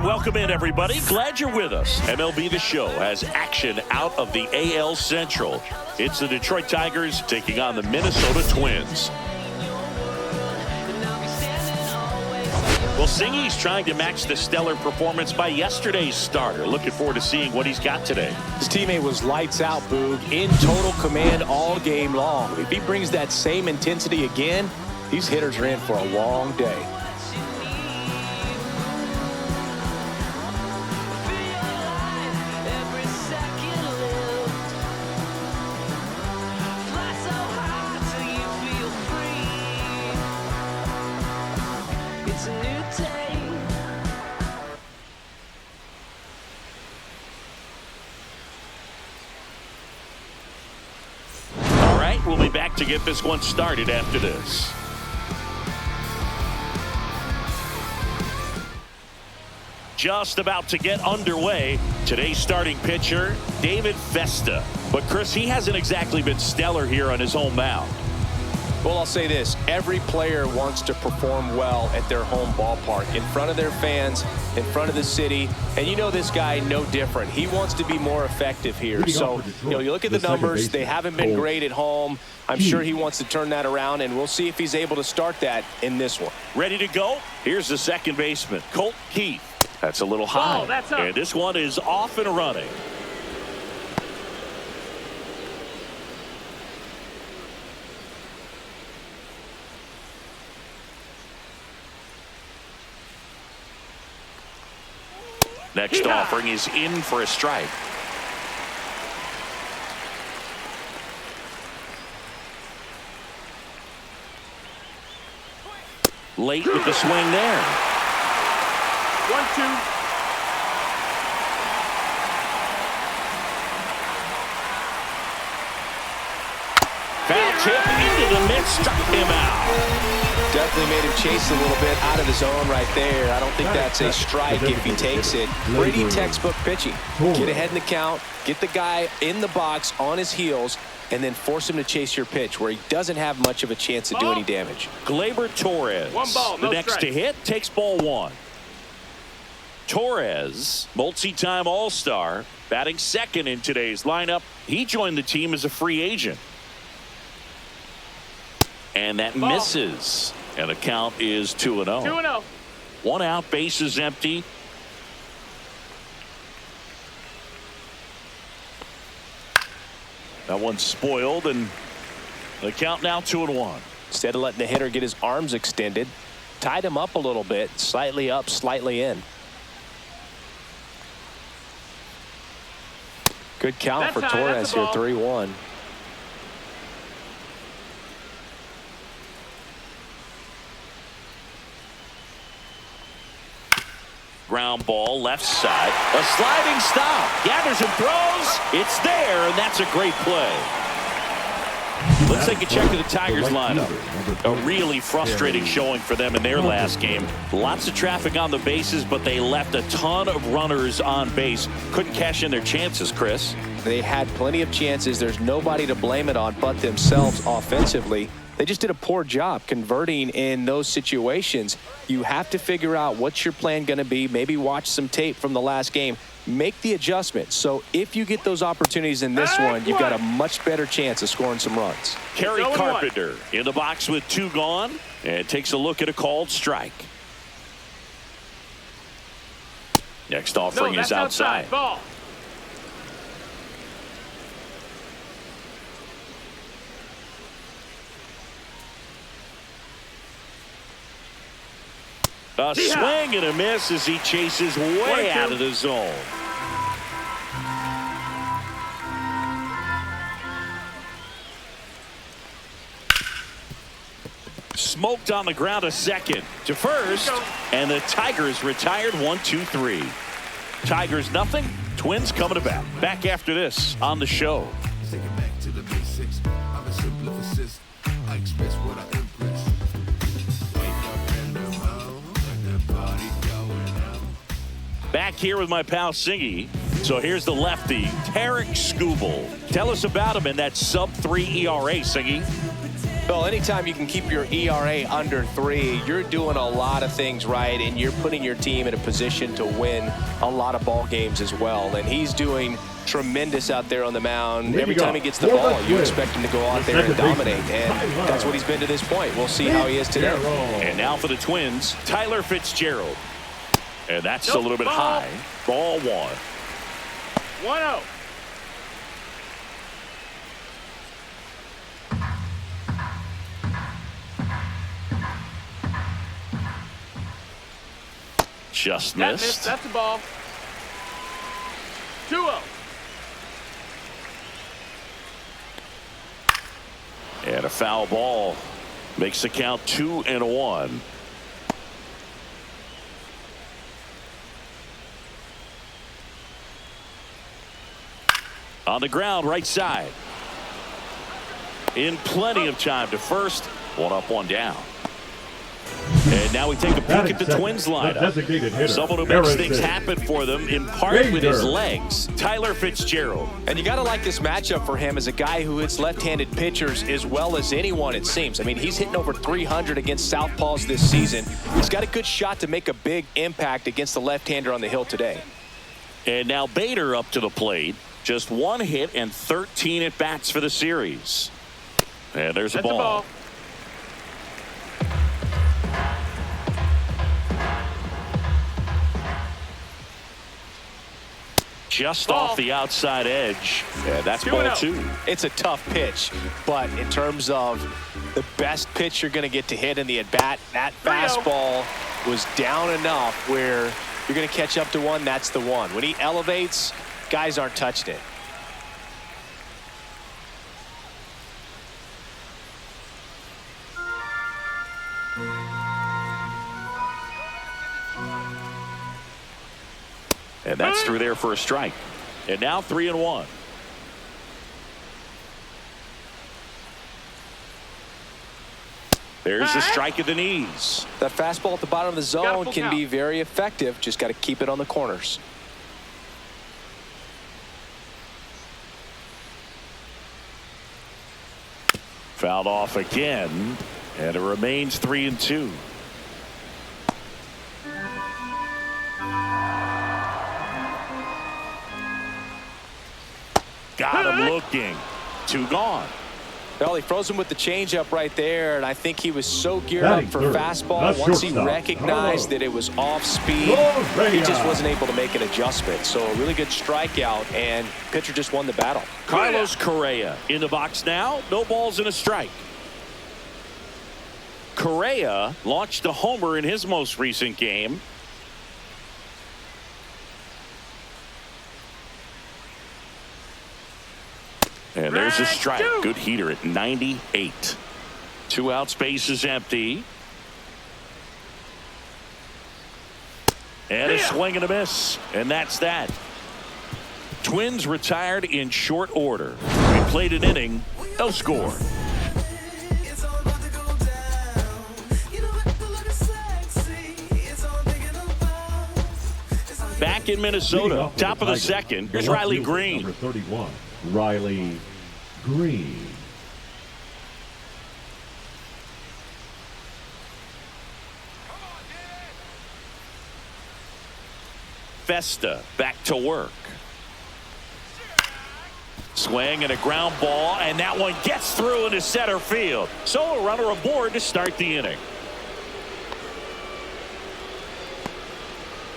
And welcome in, everybody. Glad you're with us. MLB The Show has action out of the AL Central. It's the Detroit Tigers taking on the Minnesota Twins. Well, Singy's trying to match the stellar performance by yesterday's starter. Looking forward to seeing what he's got today. His teammate was lights out, Boog, in total command all game long. If he brings that same intensity again, these hitters are in for a long day. We'll be back to get this one started after this. Just about to get underway. Today's starting pitcher, David Festa. But Chris, he hasn't exactly been stellar here on his home mound. Well, I'll say this. Every player wants to perform well at their home ballpark, in front of their fans, in front of the city. And you know this guy no different. He wants to be more effective here. So, you look at the numbers. They haven't been great at home. I'm sure he wants to turn that around, and we'll see if he's able to start that in this one. Ready to go? Here's the second baseman, Colt Keith. That's a little high. And this one is off and running. Next offering is in for a strike. Late with the swing there. 1-2. Foul tip into the mid, struck him out. Definitely made him chase a little bit out of the zone right there. I don't think that's a strike if he takes it. Pretty textbook pitching. Get ahead in the count, get the guy in the box on his heels, and then force him to chase your pitch where he doesn't have much of a chance to do any damage. Gleyber Torres, the next to hit, takes ball one. Torres, multi-time All-Star, batting second in today's lineup. He joined the team as a free agent. And that misses. And the count is 2-0. 2-0. One out, bases empty. That one's spoiled, and the count now 2-1. Instead of letting the hitter get his arms extended, tied him up a little bit, slightly up, slightly in. Good count for Torres here, 3-1. Ground ball, left side. A sliding stop. Gathers and throws. It's there, and that's a great play. Let's take a check of the Tigers lineup. A really frustrating showing for them in their last game. Lots of traffic on the bases, but they left a ton of runners on base. Couldn't cash in their chances, Chris. They had plenty of chances. There's nobody to blame it on but themselves offensively. They just did a poor job converting in those situations. You have to figure out what's your plan going to be. Maybe watch some tape from the last game. Make the adjustment. So if you get those opportunities in this one, you've got a much better chance of scoring some runs. Kerry Carpenter in the box with two gone and takes a look at a called strike. Next offering is outside. Ball. A swing and a miss as he chases way out of the zone. Smoked on the ground a second to first, and the Tigers retired 1-2-3. Tigers nothing. Twins coming about. Back after this on the show. Back here with my pal Singy. So here's the lefty, Tarek Skubal. Tell us about him in that sub-3 ERA, Singy. Well, anytime you can keep your ERA under 3, you're doing a lot of things right, and you're putting your team in a position to win a lot of ball games as well. And he's doing tremendous out there on the mound. Every time he gets the ball, you expect him to go out there and dominate, and that's what he's been to this point. We'll see how he is today. And now for the Twins, Tyler Fitzgerald. And that's a little bit high. Ball 1. 1-0. Just missed. That's the ball. 2-0. And a foul ball makes the count 2-1. On the ground, right side. In plenty of time to first. 1 up, 1 down. And now we take a peek at the Twins lineup. Someone who makes things happen for them, in part with his legs, Tyler Fitzgerald. And you got to like this matchup for him as a guy who hits left-handed pitchers as well as anyone, it seems. I mean, he's hitting over 300 against southpaws this season. He's got a good shot to make a big impact against the left-hander on the hill today. And now Bader up to the plate. Just 1 hit and 13 at-bats for the series. And there's a ball. Just off the outside edge. Yeah, that's ball 2. It's a tough pitch, but in terms of the best pitch you're going to get to hit in the at-bat, that fastball was down enough where you're going to catch up to one. That's the one. When he elevates, guys aren't touching it. And that's through there for a strike. And now 3-1. There's the strike at the knees. That fastball at the bottom of the zone can be very effective. Just got to keep it on the corners. Fouled off again. And it remains 3-2. Got him looking. 2 gone. Well, he froze him with the changeup right there, and I think he was so geared up for fastball. Once he recognized that it was off speed, he just wasn't able to make an adjustment. So a really good strikeout, and pitcher just won the battle. Carlos Correa in the box now. No balls and a strike. Correa launched a homer in his most recent game. And there's a strike. Good heater at 98. 2 outs, base is empty. And a swing and a miss. And that's that. Twins retired in short order. We played an inning, no score. Back in Minnesota, top of the second. Here's Riley Green. Number 31. Riley Green. Festa back to work. Swing and a ground ball, and that one gets through into center field. So a runner aboard to start the inning.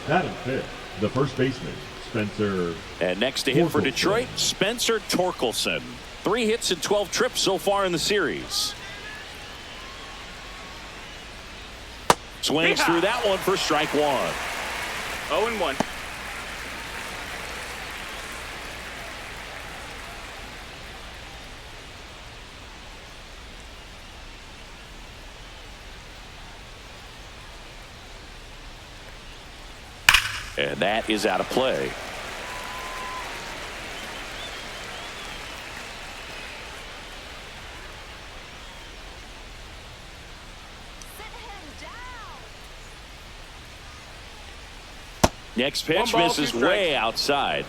Batting fifth, the first baseman, Spencer. And next to hit for Detroit, Spencer Torkelson. 3 hits and 12 trips so far in the series. Swings through that one for strike 1. 0-1. And that is out of play. Next pitch misses way outside.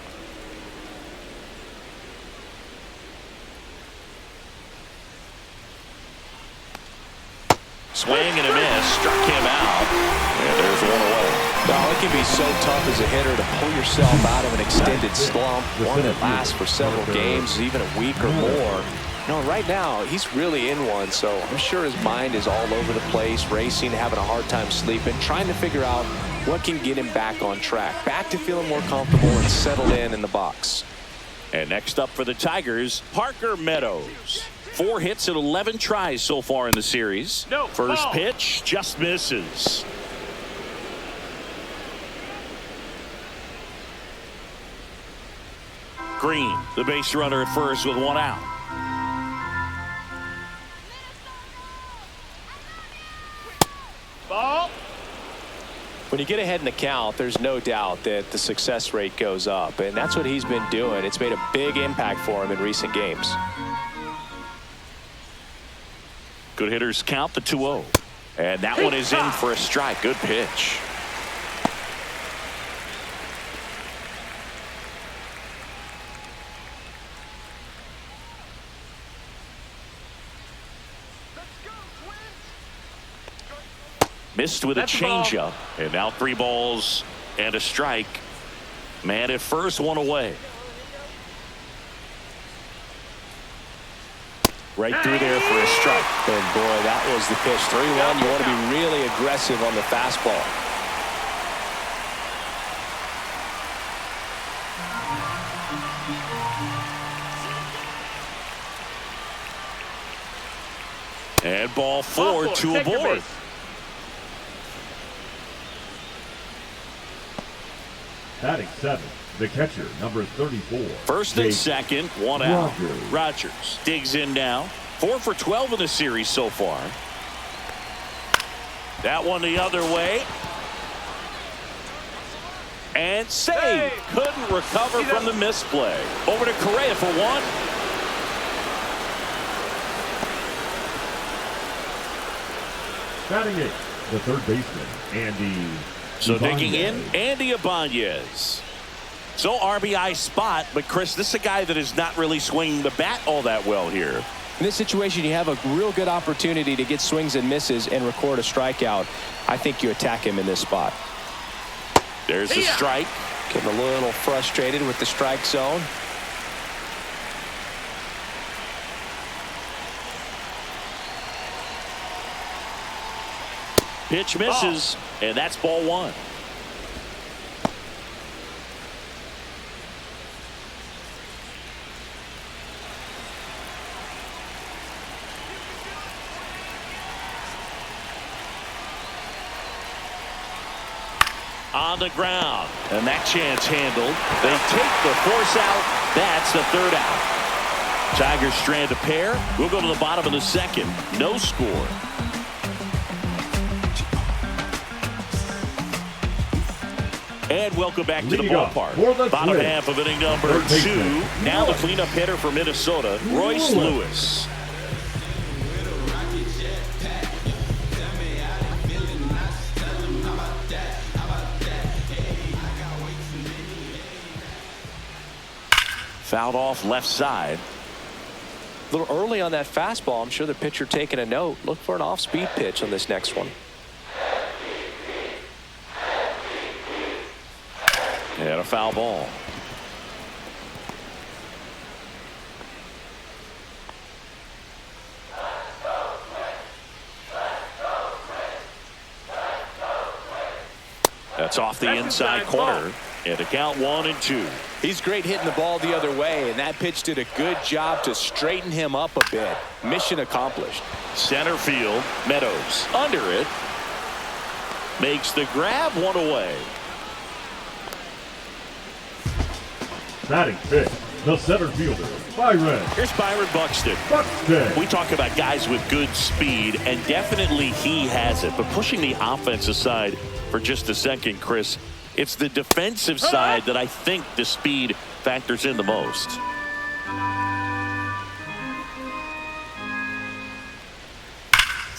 swing and a miss. Struck him out. And there's one away. No, it can be so tough as a hitter to pull yourself out of an extended slump, one that lasts for several games, even a week or more. No, right now, he's really in one, so I'm sure his mind is all over the place, racing, having a hard time sleeping, trying to figure out what can get him back on track, back to feeling more comfortable and settled in the box. And next up for the Tigers, Parker Meadows. 4 hits and 11 tries so far in the series. No, First ball. pitch just misses. Green, the base runner at first with 1 out. Ball. When you get ahead in the count, there's no doubt that the success rate goes up, and that's what he's been doing. It's made a big impact for him in recent games. Good hitters count the 2-0. And that one is in for a strike. Good pitch. Missed with a changeup. And now 3 balls and a strike. Man at first, 1 away. Right through there for a strike. And boy, that was the pitch. 3-1. You want to be really aggressive on the fastball. And ball 4, 2 aboard. Batting 7, the catcher, number 34. First and second, 1 out. Rogers digs in now. 4 for 12 in the series so far. That one the other way. And save. Couldn't recover from the misplay. Over to Correa for 1. Batting 8, the third baseman, Andy. So Ibanez. digging in, Andy Ibanez. So RBI spot, but Chris, this is a guy that is not really swinging the bat all that well here. In this situation, you have a real good opportunity to get swings and misses and record a strikeout. I think you attack him in this spot. There's the strike. Getting a little frustrated with the strike zone. Pitch misses, and that's ball 1. On the ground, and that chance handled. They take the force out. That's the 3rd out. Tigers strand a pair. We'll go to the bottom of the 2nd. No score. And welcome back to the ballpark. Bottom half of inning number 2. Now the cleanup hitter for Minnesota, Royce Lewis. Fouled off left side. A little early on that fastball. I'm sure the pitcher taking a note. Look for an off-speed pitch on this next one. And a foul ball. That's off the inside corner. And a count 1-2. He's great hitting the ball the other way, and that pitch did a good job to straighten him up a bit. Mission accomplished. Center field, Meadows under it. Makes the grab, 1 away. Batting 5th, the center fielder, Byron. Here's Byron Buxton. We talk about guys with good speed, and definitely he has it. But pushing the offense aside for just a second, Chris, it's the defensive side that I think the speed factors in the most.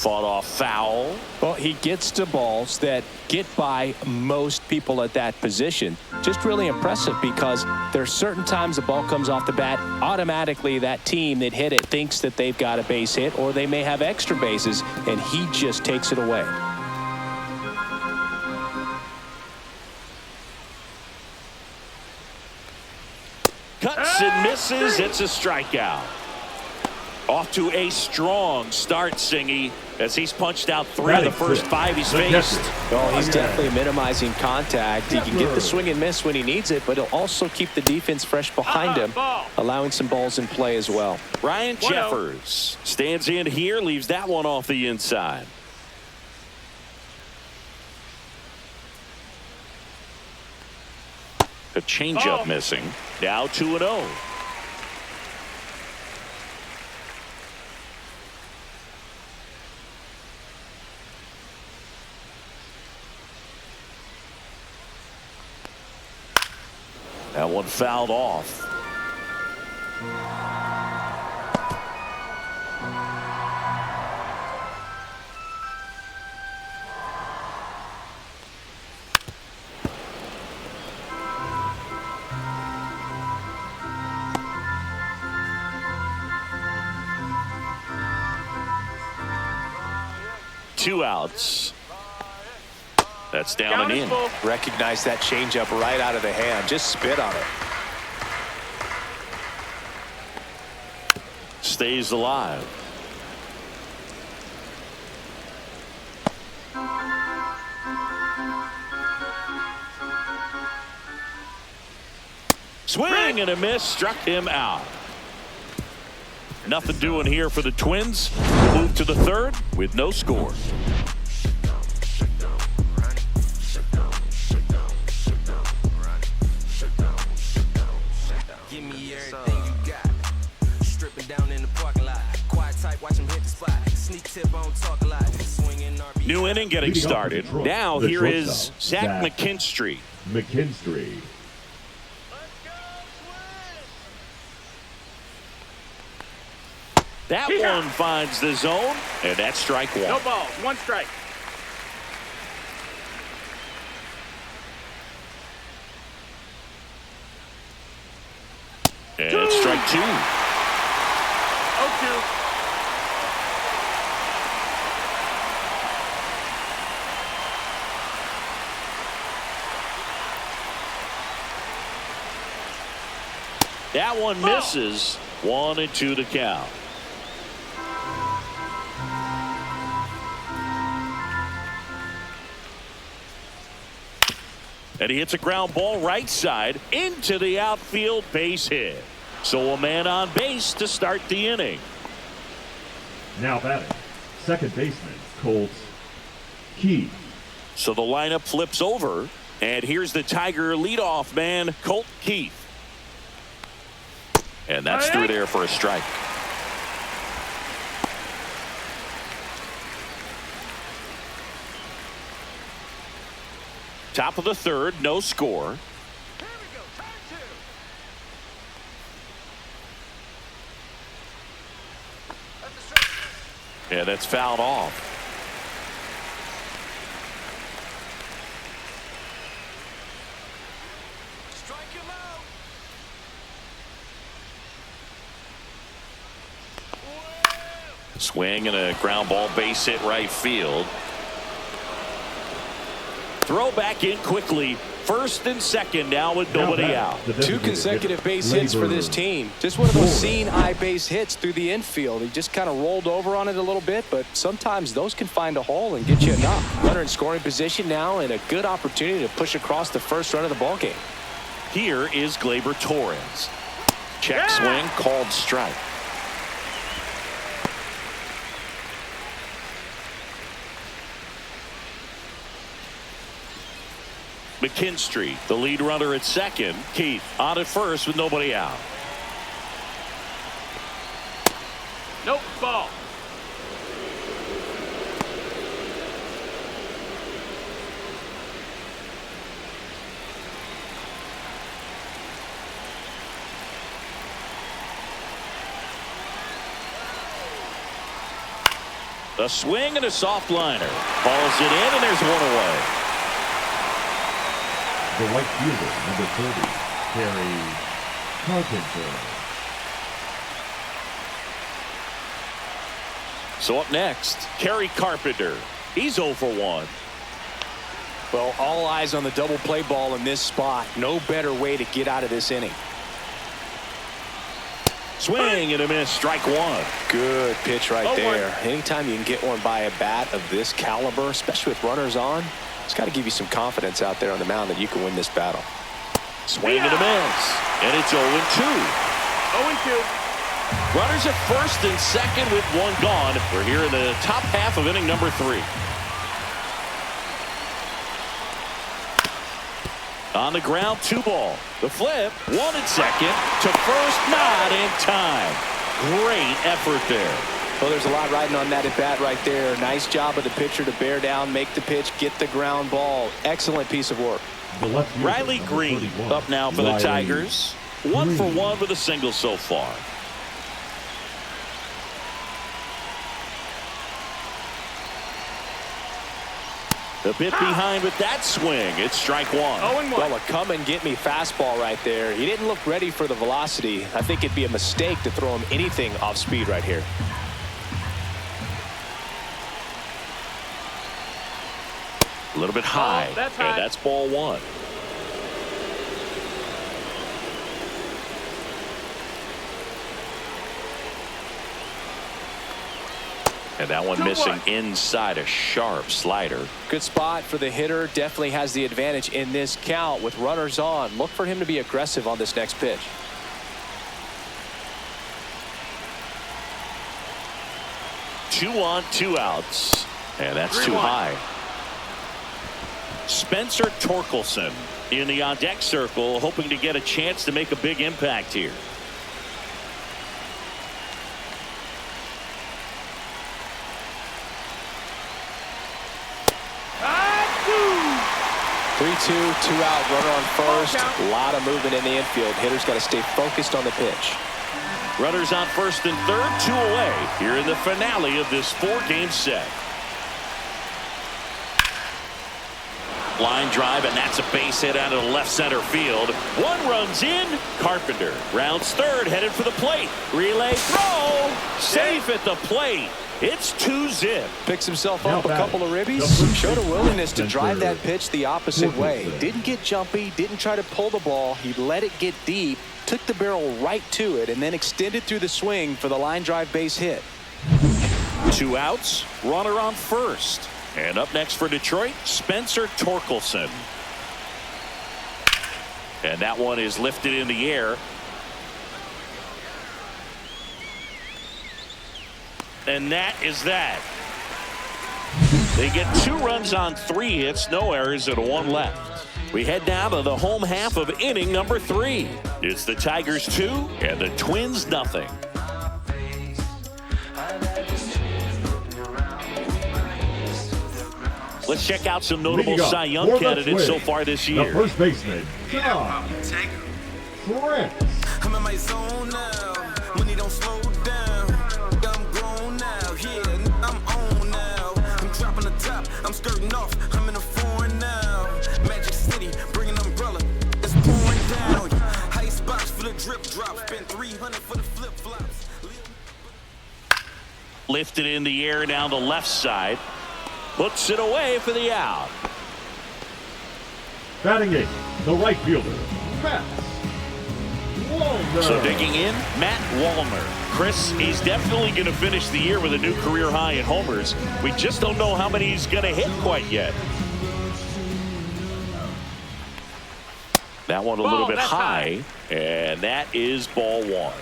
Fought off foul. Well, he gets to balls that get by most people at that position. Just really impressive because there's certain times the ball comes off the bat, automatically that team that hit it thinks that they've got a base hit or they may have extra bases, and he just takes it away. Cuts and misses. It's a strikeout. Off to a strong start, Singy, as he's punched out 3 of the first 5 he's faced. Oh, he's definitely minimizing contact. He can get the swing and miss when he needs it, but he'll also keep the defense fresh behind him, allowing some balls in play as well. Ryan Jeffers stands in here, leaves that one off the inside. A changeup missing. Now 2-0. That one fouled off. Two outs. That's down and in. Recognize that changeup right out of the hand. Just spit on it. Stays alive. Swing and a miss, struck him out. Nothing doing here for the Twins. Move to the third with no score. Give me everything you got. Stripping down in the parking lot. Quiet type, watch him hit the spot. Sneak tip on talk a lot. Swinging RBI. New inning getting started. Now here is Zach McKinstry. That one finds the zone, and that's strike one. No balls, 1 strike. And it's strike 2. 0-2. That one misses. 1-2 to count. And he hits a ground ball right side into the outfield, base hit. So a man on base to start the inning. Now batting, second baseman, Colt Keith. So the lineup flips over, and here's the Tiger leadoff man, Colt Keith. And that's through there for a strike. Top of the third, no score. Yeah, that's fouled off. Strike him out. Swing and a ground ball, base hit right field. Throw back in quickly. First and second now with nobody out. 2 consecutive base hits for this team. Just one of those seeing eye base hits through the infield. He just kind of rolled over on it a little bit, but sometimes those can find a hole and get you a knock. Runner in scoring position now, and a good opportunity to push across the first run of the ball game. Here is Gleyber Torres. Check swing, called strike. McKinstry, the lead runner at second. Keith on at first with nobody out. Nope, ball. A swing and a soft liner. Balls it in, and there's one away. The right fielder, number 30, Gary Carpenter. So up next, Kerry Carpenter. He's 0 for 1. Well, all eyes on the double play ball in this spot. No better way to get out of this inning. Swing and a miss. Strike one. Good pitch right there. Anytime you can get one by a bat of this caliber, especially with runners on, it's got to give you some confidence out there on the mound that you can win this battle. Swing and a miss. And it's 0-2. 0-2. Runners at first and second with one gone. We're here in the top half of inning number 3. On the ground, 2 ball. The flip, 1 at second to first, not in time. Great effort there. Well, there's a lot riding on that at bat right there. Nice job of the pitcher to bear down, make the pitch, get the ground ball. Excellent piece of work. The left fielder, Riley number Green 31, up now for the Riley Tigers. 1 for 1 with a single so far. A bit behind with that swing. It's strike 1. 0-1. Well, a come and get me fastball right there. He didn't look ready for the velocity. I think it'd be a mistake to throw him anything off speed right here. A little bit high. That's high. And that's ball 1. And that one missing inside, a sharp slider. Good spot for the hitter. Definitely has the advantage in this count with runners on. Look for him to be aggressive on this next pitch. Two on, 2 outs. And that's too high. Spencer Torkelson in the on-deck circle, hoping to get a chance to make a big impact here. Two out, runner on first. A lot of movement in the infield. Hitter's got to stay focused on the pitch. Runners on first and third, 2 away here in the finale of this 4-game set. Line drive, and that's a base hit out of the left center field. 1 runs in. Carpenter rounds third, headed for the plate. Relay throw. Safe at the plate. It's 2-zip. Picks himself up a couple of ribbies. Showed a willingness to drive that pitch the opposite way. Didn't get jumpy. Didn't try to pull the ball. He let it get deep. Took the barrel right to it and then extended through the swing for the line drive base hit. 2 outs. Runner on first. And up next for Detroit, Spencer Torkelson. And that one is lifted in the air. And that is that. They get 2 runs on 3 hits, no errors, and 1 left. We head down to the home half of inning number 3. It's the Tigers 2 and the Twins nothing. Let's check out some notable Cy Young candidates so far this year. The first baseman, John Trent. I'm in my zone now. When he don't slow down. I'm grown now. Yeah, I'm on now. I'm dropping the top. I'm skirting off. I'm in a foreign now. Magic City, bring an umbrella. It's pouring down. Ice box for the drip drop. Spend 300 for the flip flops. Lifted in the air down the left side. Puts it away for the out. Batting 8, the right fielder, Matt Wallner. So digging in, Matt Wallner. Chris, he's definitely going to finish the year with a new career high in homers. We just don't know how many he's going to hit quite yet. That one a little bit high, and that is ball 1.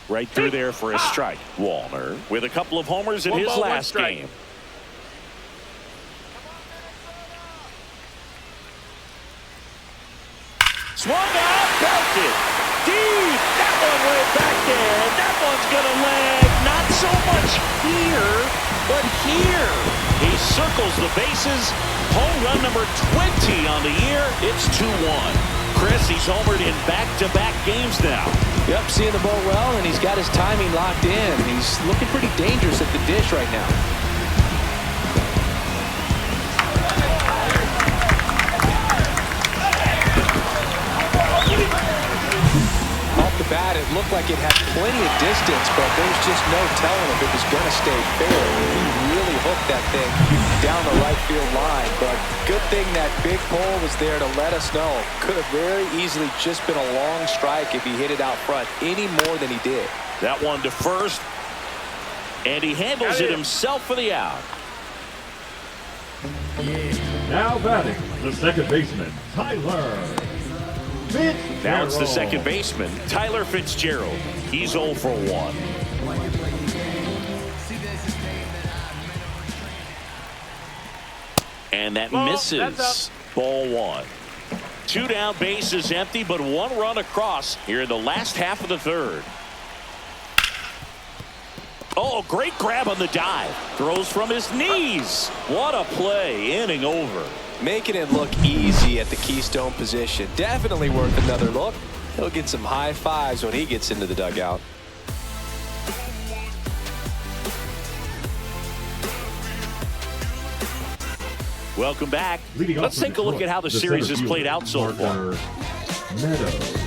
Right through there for a strike. Wallner with a couple of homers in his last game. Swung out, belted deep. That one way back there. And that one's going to land not so much here, but here. He circles the bases. Home run number 20 on the year. It's 2-1. Chris, he's homered in back-to-back games now. Yep, seeing the ball well, and he's got his timing locked in. He's looking pretty dangerous at the dish right now. Off the bat, it looked like it had plenty of distance, but there's just no telling if it was going to stay fair. He really hooked that thing down the right field line, but good thing that big pole was there to let us know. Could have very easily just been a long strike if he hit it out front any more than he did. That one to first, and he handles it himself for the out. Now batting, the second baseman, Tyler Fitzgerald. Now it's the second baseman, Tyler Fitzgerald. He's 0 for 1. And that misses. Ball 1. 2 down, bases empty, but 1 run across here in the last half of the third. Oh, great grab on the dive. Throws from his knees. What a play. Inning over. Making it look easy at the keystone position. Definitely worth another look. He'll get some high fives when he gets into the dugout. Welcome back. Let's take a look at how the series has played out so far. Meadows.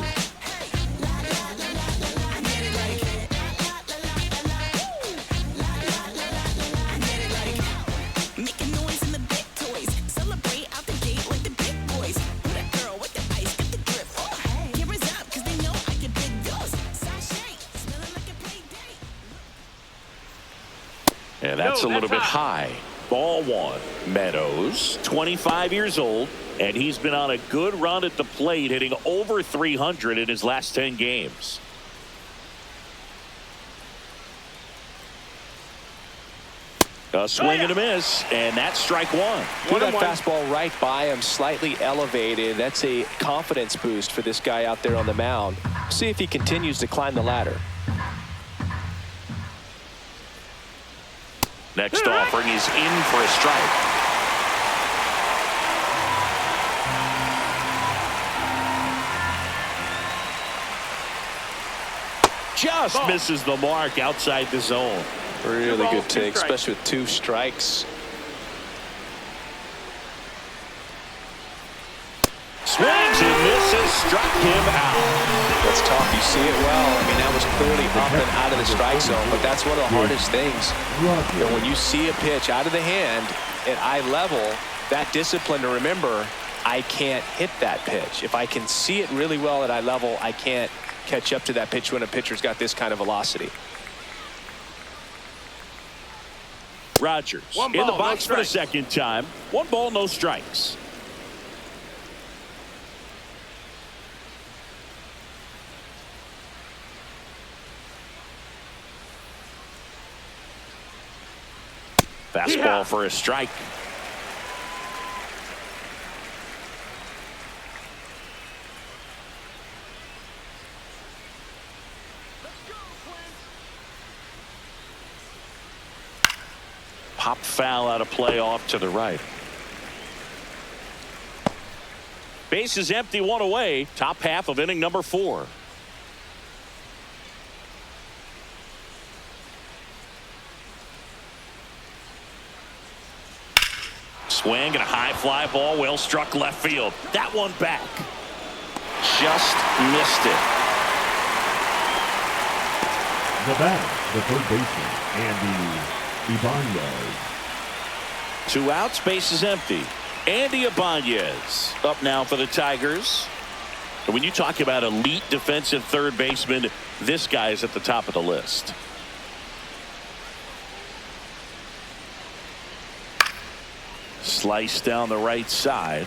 And that's a little bit high. Ball 1. Meadows, 25 years old, and he's been on a good run at the plate, hitting over 300 in his last 10 games. A swing and a miss, and that's strike 1. Threw that fastball right by him, slightly elevated. That's a confidence boost for this guy out there on the mound. See if he continues to climb the ladder. Next offering is in for a strike. Just misses the mark outside the zone. Really good take, especially with 2 strikes. Swings and misses, struck him out. That's tough. You see it well. I mean, that was clearly up and out of the strike zone, but that's one of the hardest things. And when you see a pitch out of the hand at eye level, that discipline to remember, I can't hit that pitch. If I can see it really well at eye level, I can't catch up to that pitch when a pitcher's got this kind of velocity. Rogers in the box for the second time. 1 ball, no strikes. Fastball for a strike. Pop foul out of play off to the right. Base is empty, 1 away. Top half of inning number 4. Swing and a high fly ball, well struck left field. That one back. Just missed it. The batter, the third baseman, Andy Ibanez. 2 outs, base is empty. Andy Ibanez up now for the Tigers. And when you talk about elite defensive third baseman, this guy is at the top of the list. Slice down the right side.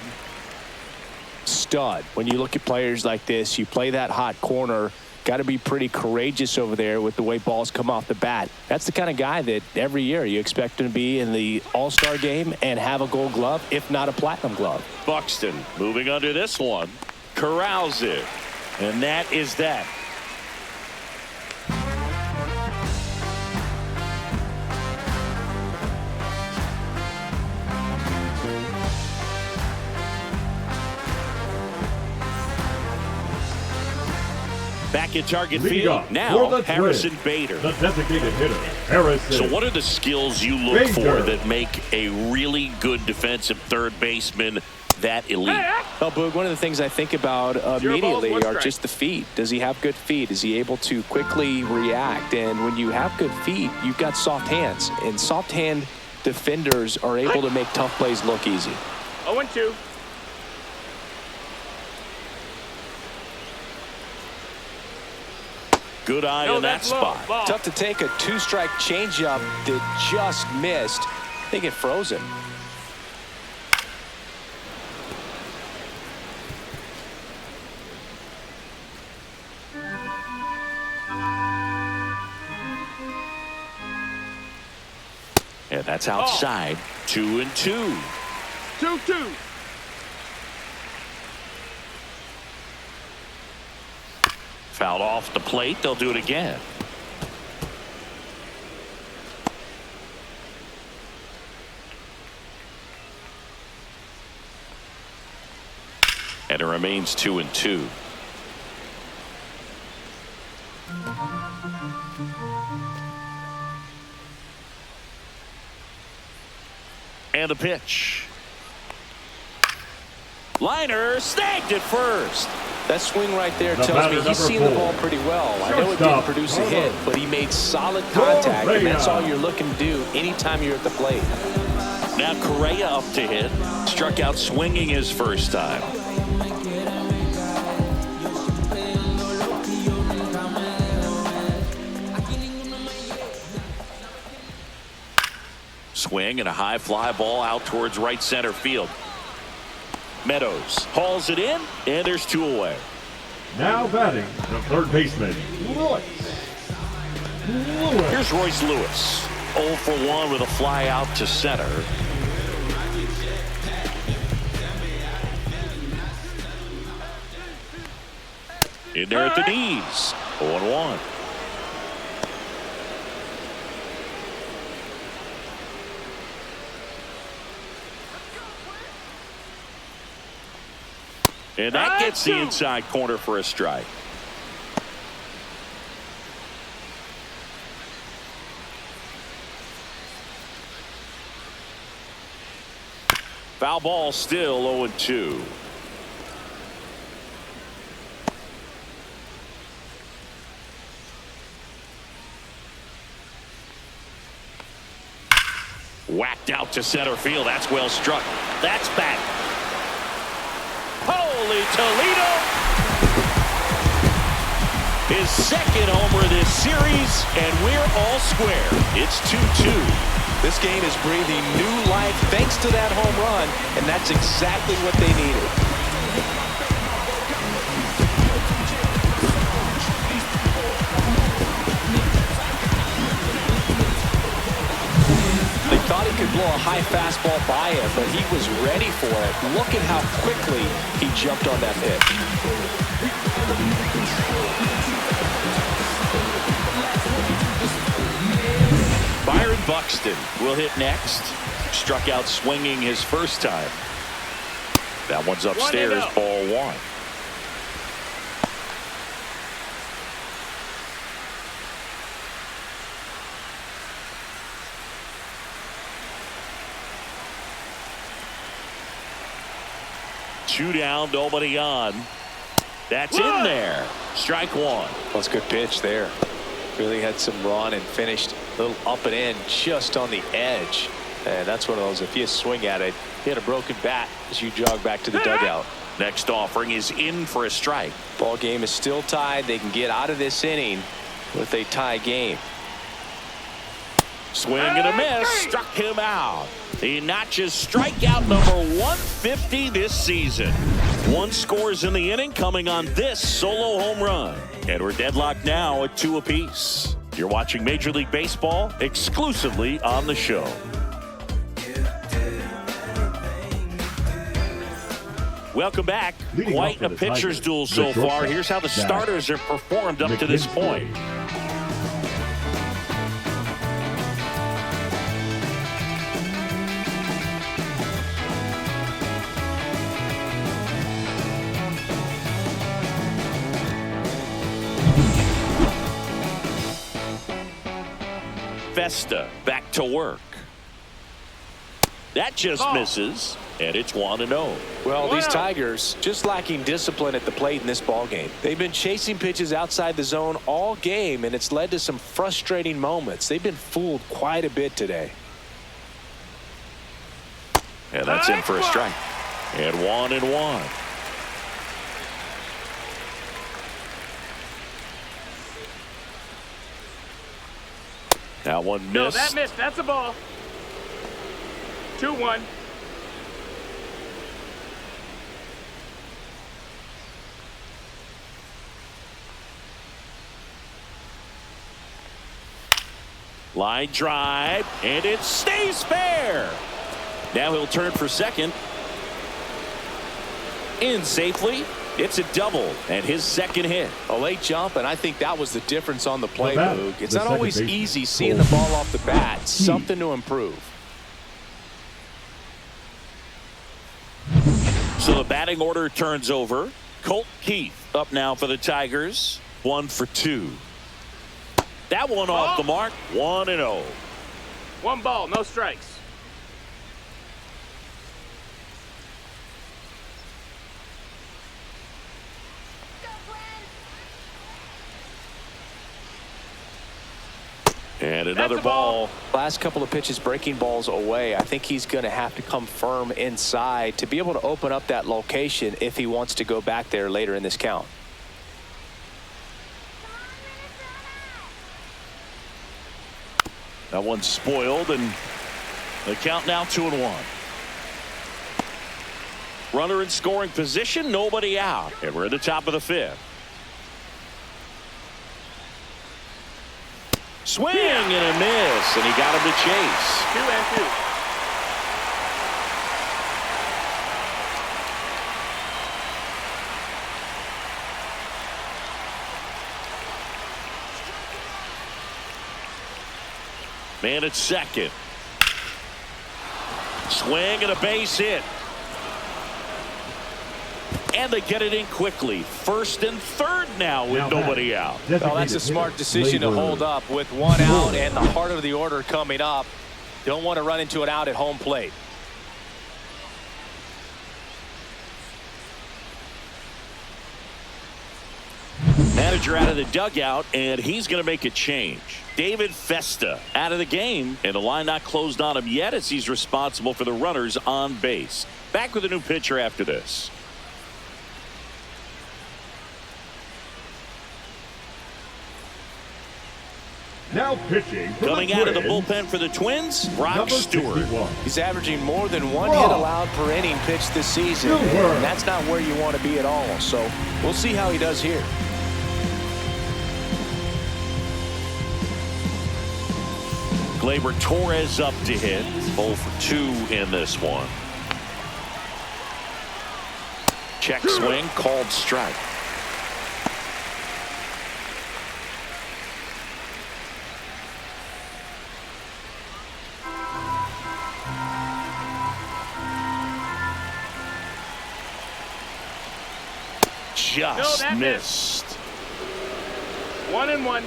Stud. When you look at players like this, you play that hot corner, got to be pretty courageous over there with the way balls come off the bat. That's the kind of guy that every year you expect him to be in the All-Star game and have a Gold Glove, if not a Platinum Glove. Buxton moving under this one. Corrals it. And that is that. Back in target Leading field. off Now, for the Harrison Twins, Bader. the designated hitter, Harrison. So what are the skills you look Bader. for that make a really good defensive third baseman that elite? Well, Boog, one of the things I think about immediately are just the feet. Does he have good feet? Is he able to quickly react? And when you have good feet, you've got soft hands. And soft hand defenders are able to make tough plays look easy. 0-2. Good eye on that that's low. spot. Ball. Tough to take a two-strike changeup that just missed. I think it froze him. And that's outside. 2-2. 2-2. Fouled off the plate. They'll do it again. And it remains 2-2. And the pitch. Liner snagged at first. That swing right there The tells me batter, he's seen number the ball 4. pretty well. I know it didn't Shortstop, produce a hit, but he made solid contact, and that's all you're looking to do anytime you're at the plate. Now Correa up to hit. Struck out swinging his first time. Swing and a high fly ball out towards right center field. Meadows hauls it in, and there's 2 away. Now batting, the third baseman, Lewis. Here's Royce Lewis. 0 for 1 with a fly out to center. In there at the knees. 0-1. And that gets the inside corner for a strike. Foul ball, still 0-2. Whacked out to center field. That's well struck. That's back. Holy Toledo! His second homer this series, and we're all square. It's 2-2. This game is breathing new life thanks to that home run, and that's exactly what they needed. They thought he could blow a high fastball by him, but he was ready for it. Look at how quickly he jumped on that pitch. Byron Buxton will hit next. Struck out swinging his first time. That one's upstairs, ball 1. Two down, nobody on. That's in there. Strike 1. Well, it's a good pitch there. Really had some run and finished a little up and in just on the edge. And that's one of those, if you swing at it, hit a broken bat as you jog back to the dugout. Next offering is in for a strike. Ball game is still tied. They can get out of this inning with a tie game. Swing and a miss. Struck him out. He notches strikeout number 150 this season. 1 scores in the inning coming on this solo home run. And we're deadlocked now at 2 apiece. You're watching Major League Baseball exclusively on the show. Welcome back. Leading Quite off for a the pitcher's Tigers, duel the so far. shortstop, Here's how the Dash starters have performed up to this point. Festa back to work. That just misses, and it's 1-0. Well, these Tigers just lacking discipline at the plate in this ball game. They've been chasing pitches outside the zone all game, and it's led to some frustrating moments. They've been fooled quite a bit today. And that's in for a strike. And 1-1. That one missed. No, that missed. That's a ball. 2-1. Line drive, and it stays fair. Now he'll turn for second. In safely. It's a double and his second hit. A late jump, and I think that was the difference on the play, Well, Boog. It's the not always second easy base seeing the ball off the bat. Something to improve. So the batting order turns over. Colt Keith up now for the Tigers. 1 for 2. That one off the mark. 1-0. 1 ball, no strikes. And another ball. Last couple of pitches breaking balls away. I think he's going to have to come firm inside to be able to open up that location if he wants to go back there later in this count. That one's spoiled, and the count now 2-1. Runner in scoring position, nobody out, and we're at the top of the 5th. Swing and a miss, and he got him to chase. 2-2. Man at second. Swing and a base hit. And they get it in quickly. First and third now with nobody out. Well, that's a smart decision to hold up with 1 out and the heart of the order coming up. Don't want to run into an out at home plate. Manager out of the dugout, and he's going to make a change. David Festa out of the game, and the line not closed on him yet as he's responsible for the runners on base. Back with a new pitcher after this. Now pitching. Coming out of the bullpen for the Twins, Brock Stewart. He's averaging more than 1 hit allowed per inning pitched this season, and that's not where you want to be at all. So we'll see how he does here. Gleyber Torres up to hit. 0 for 2 in this one. Check swing, called strike. Just missed. 1-1.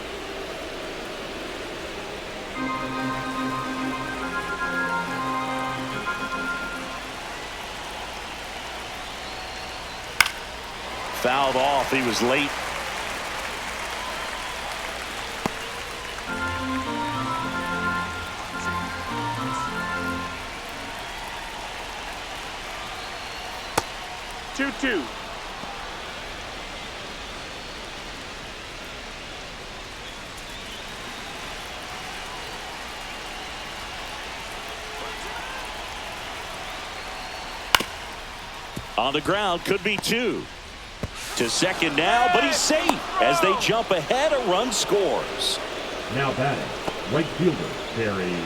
Fouled off. He was late. Two. On the ground, could be 2. To second now, but he's safe as they jump ahead. A run scores. Now batting, right fielder Barry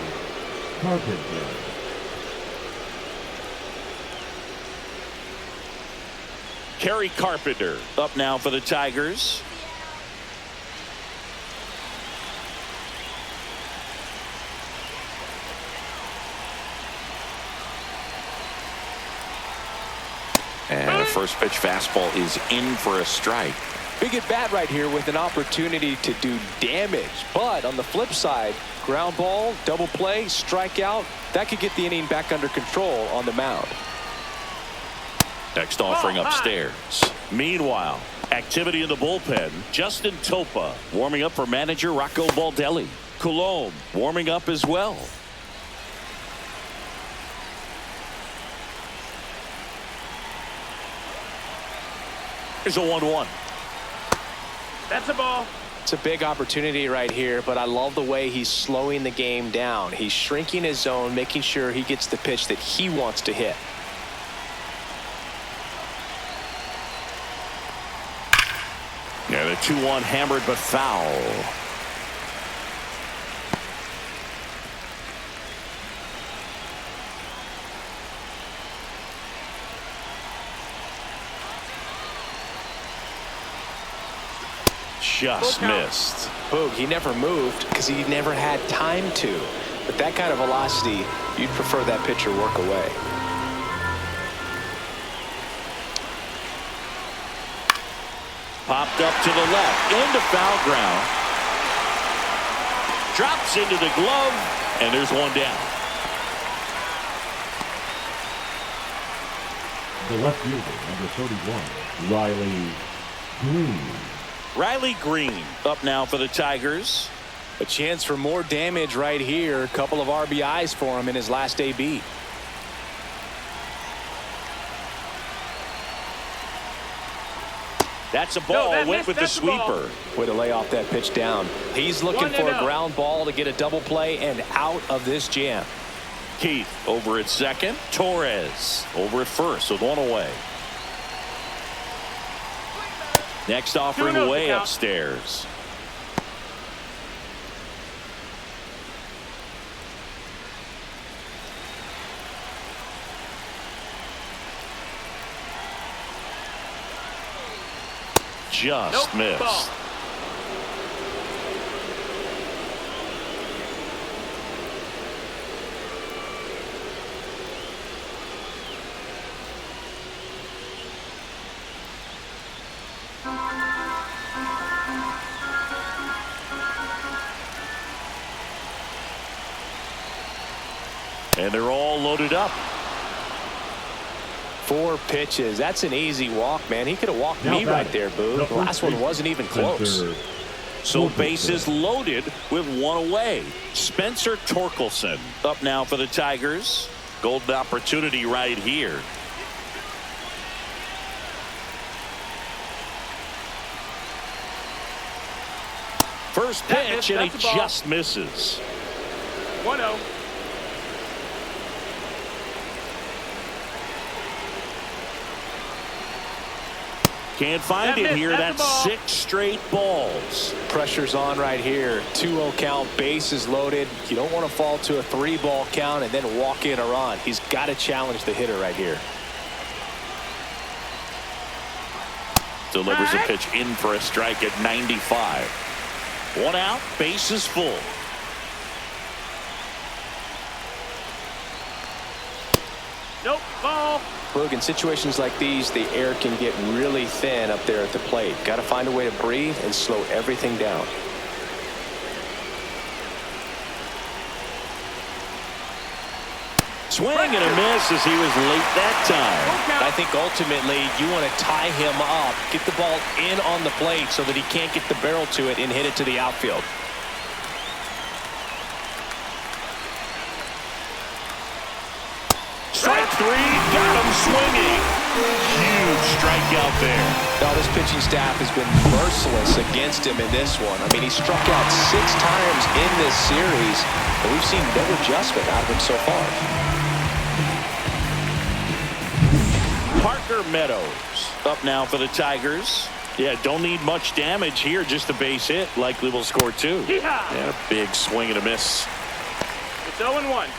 Carpenter. Kerry Carpenter up now for the Tigers. And a first pitch fastball is in for a strike. Big at bat right here with an opportunity to do damage. But on the flip side, ground ball, double play, strikeout, that could get the inning back under control on the mound. Next offering upstairs. Meanwhile, activity in the bullpen. Justin Topa warming up for manager Rocco Baldelli. Coulomb warming up as well. Here's a 1-1. That's a ball. It's a big opportunity right here, but I love the way he's slowing the game down. He's shrinking his zone, making sure he gets the pitch that he wants to hit. Yeah, the 2-1 hammered but foul. Just missed. Boog, he never moved because he never had time to. With that kind of velocity, you'd prefer that pitcher work away. Popped up to the left, into foul ground. Drops into the glove, and there's one down. The left fielder, number 31, Riley Green. Riley Green up now for the Tigers. A chance for more damage right here. A couple of RBIs for him in his last AB. That's a ball. Went with the sweeper. Way to lay off that pitch down. He's looking for a ground ball to get a double play and out of this jam. Keith over at second. Torres over at first with one away. Next offering way upstairs. Just missed. Ball. And they're all loaded up. 4 pitches. That's an easy walk, man. He could have walked me right there, Boo. The last one wasn't even close. So bases loaded with one away. Spencer Torkelson up now for the Tigers. Golden opportunity right here. First pitch, and he just misses. 1-0. Can't find it here. That's 6 straight balls. Pressure's on right here. 2-0 count, bases loaded. You don't want to fall to a 3-ball count and then walk in a run. He's got to challenge the hitter right here. Delivers a pitch in for a strike at 95. 1 out, bases full. Nope, ball. Look, in situations like these, the air can get really thin up there at the plate. Got to find a way to breathe and slow everything down. Swing and a miss as he was late that time. I think ultimately you want to tie him up, get the ball in on the plate so that he can't get the barrel to it and hit it to the outfield. Strike 3, got him swinging. Huge strikeout there. Now this pitching staff has been merciless against him in this one. I mean, he struck out 6 times in this series, and we've seen no adjustment out of him so far. Parker Meadows up now for the Tigers. Yeah, don't need much damage here, just a base hit. Likely will score 2. And a big swing and a miss. It's 0-1.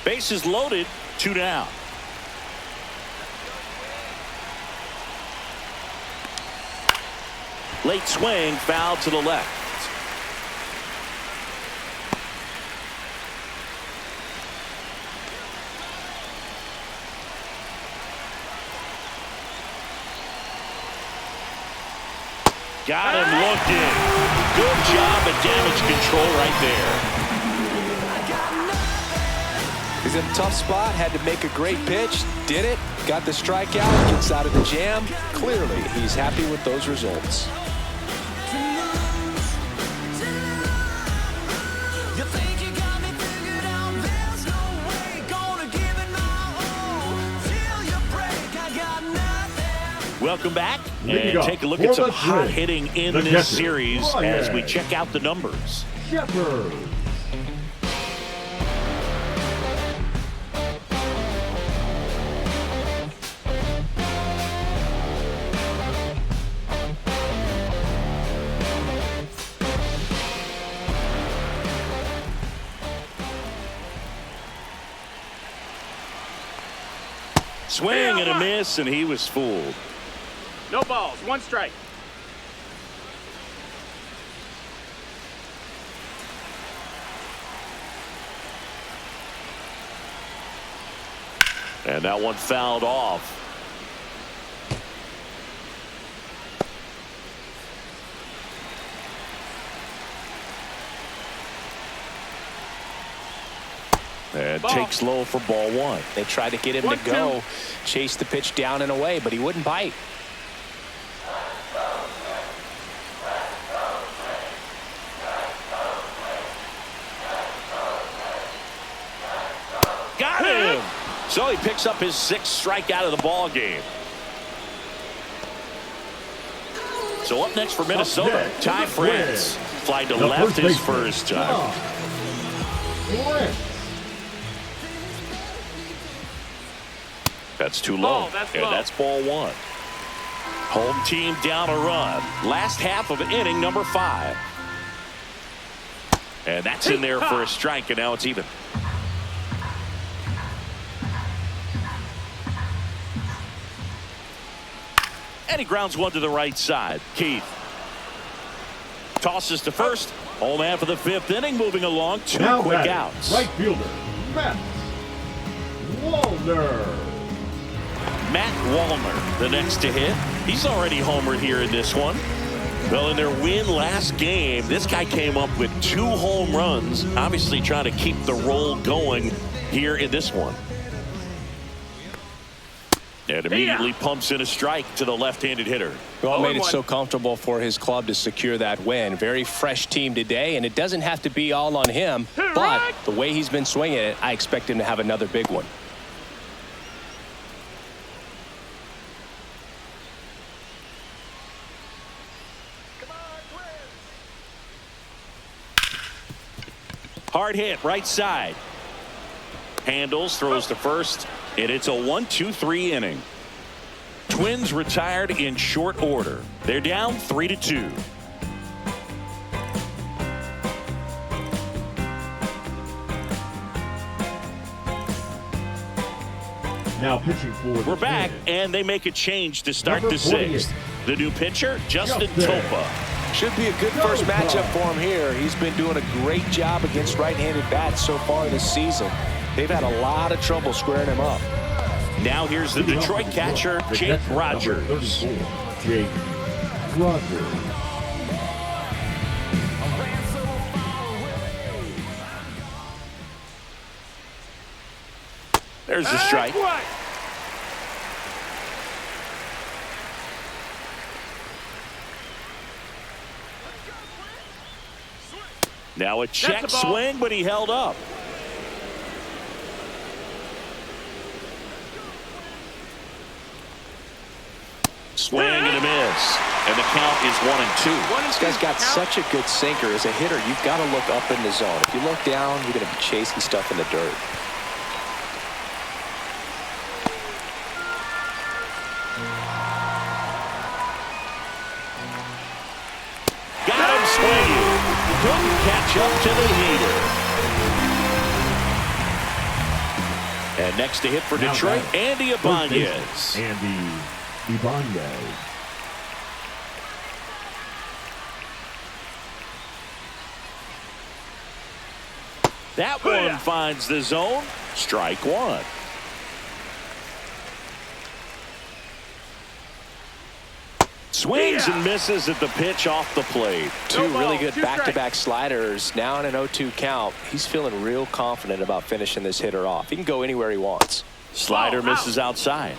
Bases loaded, 2 down. Late swing, foul to the left. Got him looking. Good job at damage control right there. He's in a tough spot, had to make a great pitch, did it, got the strikeout, gets out of the jam. Clearly, he's happy with those results. Welcome back, and take a look at some hot hitting in this series as we check out the numbers. Shepard. Swing and a miss, and he was fooled. No balls. 1 strike. And that one fouled off. And takes low for ball 1. They tried to get him to go, chase the pitch down and away, but he wouldn't bite. Got him! So he picks up his 6th strikeout of the ball game. So up next for Minnesota, Ty France. Fly to left his first time. That's too low, and that's ball 1. Home team down a run. Last half of inning number 5. And that's in there for a strike, and now it's even. And he grounds one to the right side. Keith tosses to first. Home half of the 5th inning, moving along. 2 now quick outs. Right fielder, Matt Wallner. Matt Wallner, the next to hit. He's already homered here in this one. Well, in their win last game, this guy came up with 2 home runs, obviously trying to keep the roll going here in this one. And immediately pumps in a strike to the left-handed hitter. Well, made it so comfortable for his club to secure that win. Very fresh team today, and it doesn't have to be all on him, but the way he's been swinging it, I expect him to have another big one. Hard hit, right side. Handles, throws to first, and it's a 1-2-3 inning. Twins retired in short order. They're down 3-2. Now pitching for We're back, and they make a change to start the 6th. The new pitcher, Justin Topa. Should be a good first matchup for him here. He's been doing a great job against right-handed bats so far this season. They've had a lot of trouble squaring him up. Now here's the Detroit catcher, Jake Rogers. Jake Rogers. There's the strike. Now a check swing, but he held up. Swing and a miss. And the count is 1-2. This guy's got such a good sinker. As a hitter, you've got to look up in the zone. If you look down, you're going to be chasing stuff in the dirt. Got him swinging. Couldn't catch up to the heater. And next to hit for Detroit, Andy Ibanez. Andy Ibanez. That one finds the zone. Strike 1. Swings and misses at the pitch off the plate. Two really good back-to-back sliders. Now in an 0-2 count. He's feeling real confident about finishing this hitter off. He can go anywhere he wants. Slider misses outside.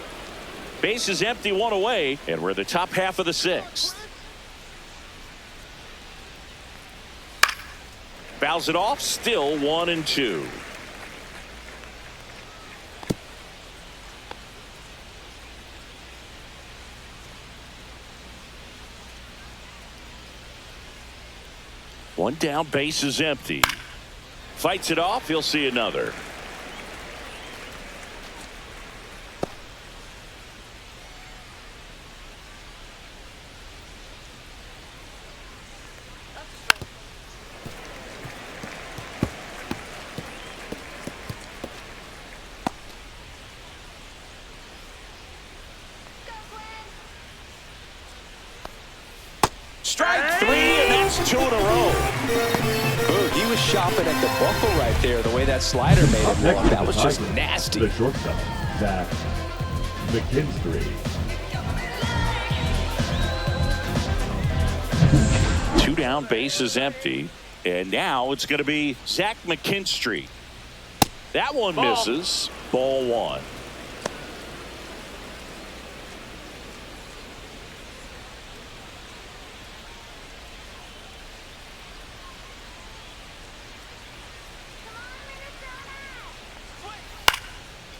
Base is empty, one away, and we're in the top half of the sixth. Fouls it off, still 1-2. One down, base is empty. Fights it off, he'll see another. Strike three, and that's 2 in a row. Boog, he was shopping at the buckle right there, the way that slider made him look. That was just nasty. The shortstop, Zach McKinstry. 2 down, base is empty. And now it's going to be Zach McKinstry. That one misses. Ball 1.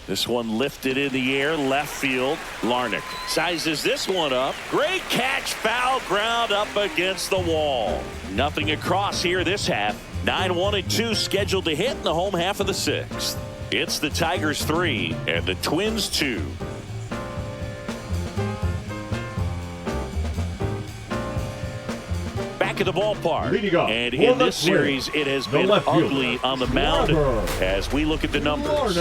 This one lifted in the air, left field. Larnach sizes this one up. Great catch, foul ground up against the wall. Nothing across here this half. 9-1-2 scheduled to hit in the home half of the sixth. It's the Tigers 3 and the Twins 2. Back at the ballpark. And in this series, it has been ugly on the mound as we look at the numbers.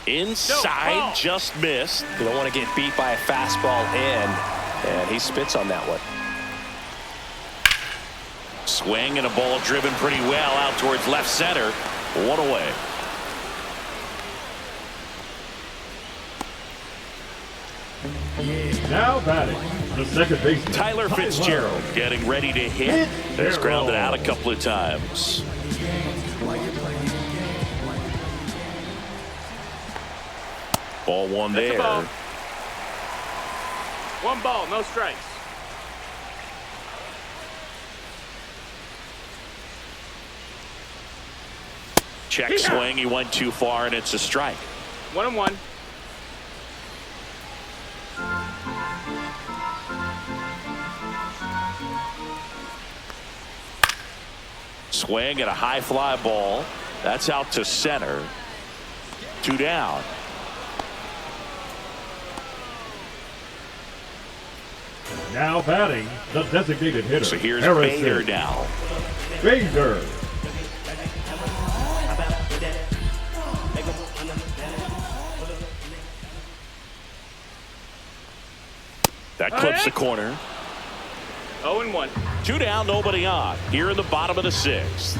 Inside, just missed. You don't want to get beat by a fastball in, and he spits on that one. Swing and a ball driven pretty well out towards left center. 1 away. Now batting, the second baseman, Tyler Fitzgerald getting ready to hit. Has grounded out a couple of times. Ball 1 there. Ball. 1 ball, no strikes. Check swing. He went too far, and it's a strike. 1-1. Swing and a high fly ball. That's out to center. 2 down. Now batting, the designated hitter. So here's Harrison. Bader now. Bader. That clips the corner. 0-1. 2 down, nobody on. Here in the bottom of the sixth.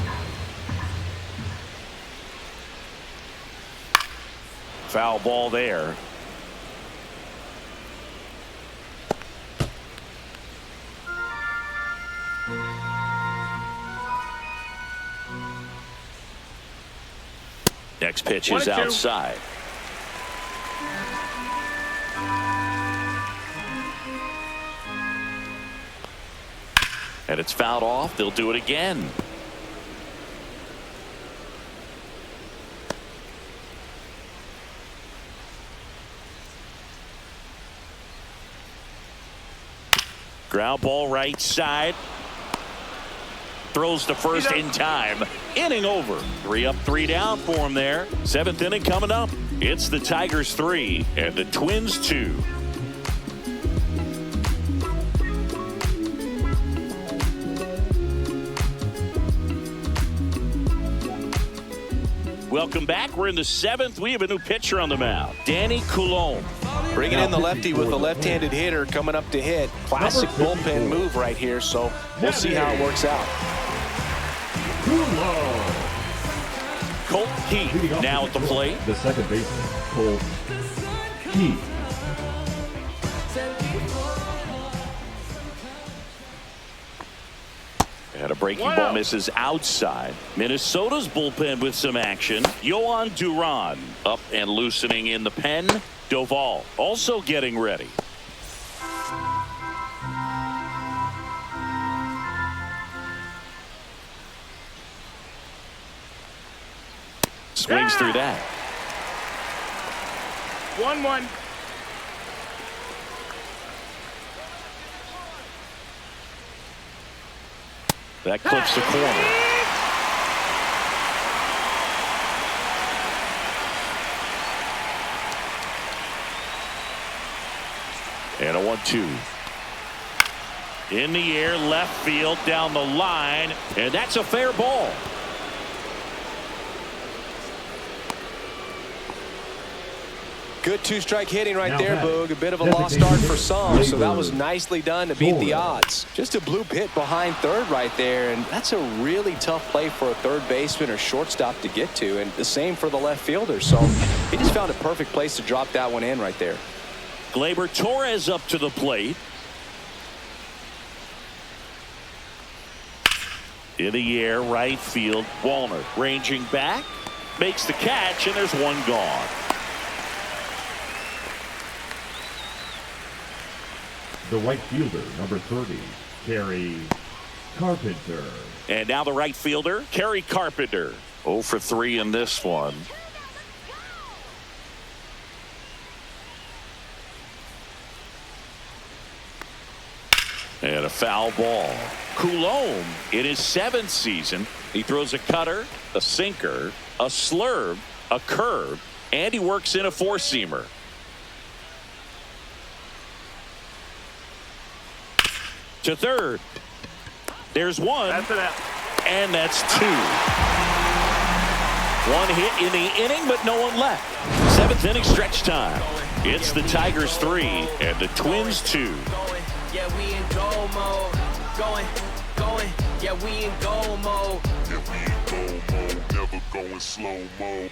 Foul ball there. Next pitch is outside. And it's fouled off. They'll do it again. Ground ball right side. Throws to first in time. Inning over. 3 up, 3 down for him there. 7th inning coming up. It's the Tigers 3 and the Twins 2. Welcome back. We're in the 7th. We have a new pitcher on the mound. Danny Coulombe. Bringing in the lefty with a left-handed hitter coming up to hit. Classic bullpen move right here, so we'll see how it works out. Colt Keith now at the plate. The second baseman, Colt Keith. And a breaking ball misses outside. Minnesota's bullpen with some action. Yohan Duran up and loosening in the pen. Doval also getting ready. Swings through that. 1-1. That clips the corner. And a 1-2. In the air, left field, down the line, and that's a fair ball. Good two-strike hitting right there, Boog. A bit of a lost start for some, so that was nicely done to beat the odds. Just a bloop hit behind third right there, and that's a really tough play for a third baseman or shortstop to get to, and the same for the left fielder. So he just found a perfect place to drop that one in right there. Gleyber Torres up to the plate. In the air, right field. Wallner ranging back, makes the catch, and there's one gone. The right fielder, number 30, Kerry Carpenter. And now the right fielder, Kerry Carpenter. 0 for 3 in this one. And a foul ball. Coulomb in his 7th season. He throws a cutter, a sinker, a slurve, a curve, and he works in a 4-seamer. To third. There's one. That's it. And that's 2. One hit in the inning, but no one left. 7th inning stretch time. It's the Tigers 3 and the Twins 2. Yeah, we in goal mode. Going. Yeah, we in goal mode. Never going slow mode.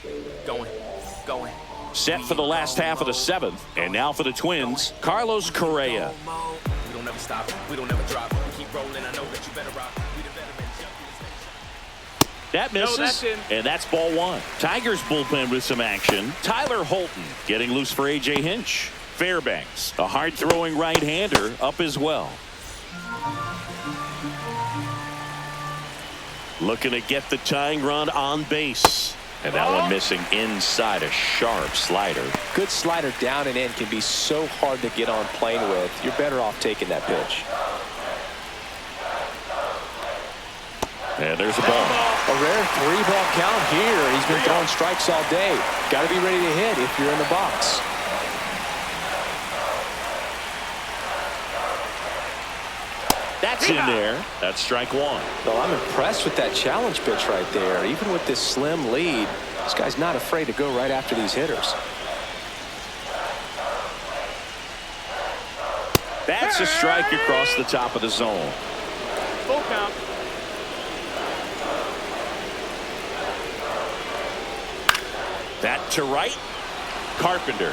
Going. Set for the last half of the 7th, and now for the Twins, Carlos Correa. We don't never stop. We don't never drop. We keep rolling. I know that you better rock. We the veterans. That misses, that's in. and that's ball 1. Tigers bullpen with some action. Tyler Holton getting loose for A.J. Hinch. Fairbanks, a hard-throwing right-hander, up as well. Looking to get the tying run on base. And that one missing inside a sharp slider. Good slider down and in can be so hard to get on plane with. You're better off taking that pitch. And there's a ball. A rare 3-ball count here. He's been throwing strikes all day. Got to be ready to hit if you're in the box. That's in there. That's strike 1. Well, I'm impressed with that challenge pitch right there. Even with this slim lead, this guy's not afraid to go right after these hitters. That's a strike across the top of the zone. Full count. That to right. Carpenter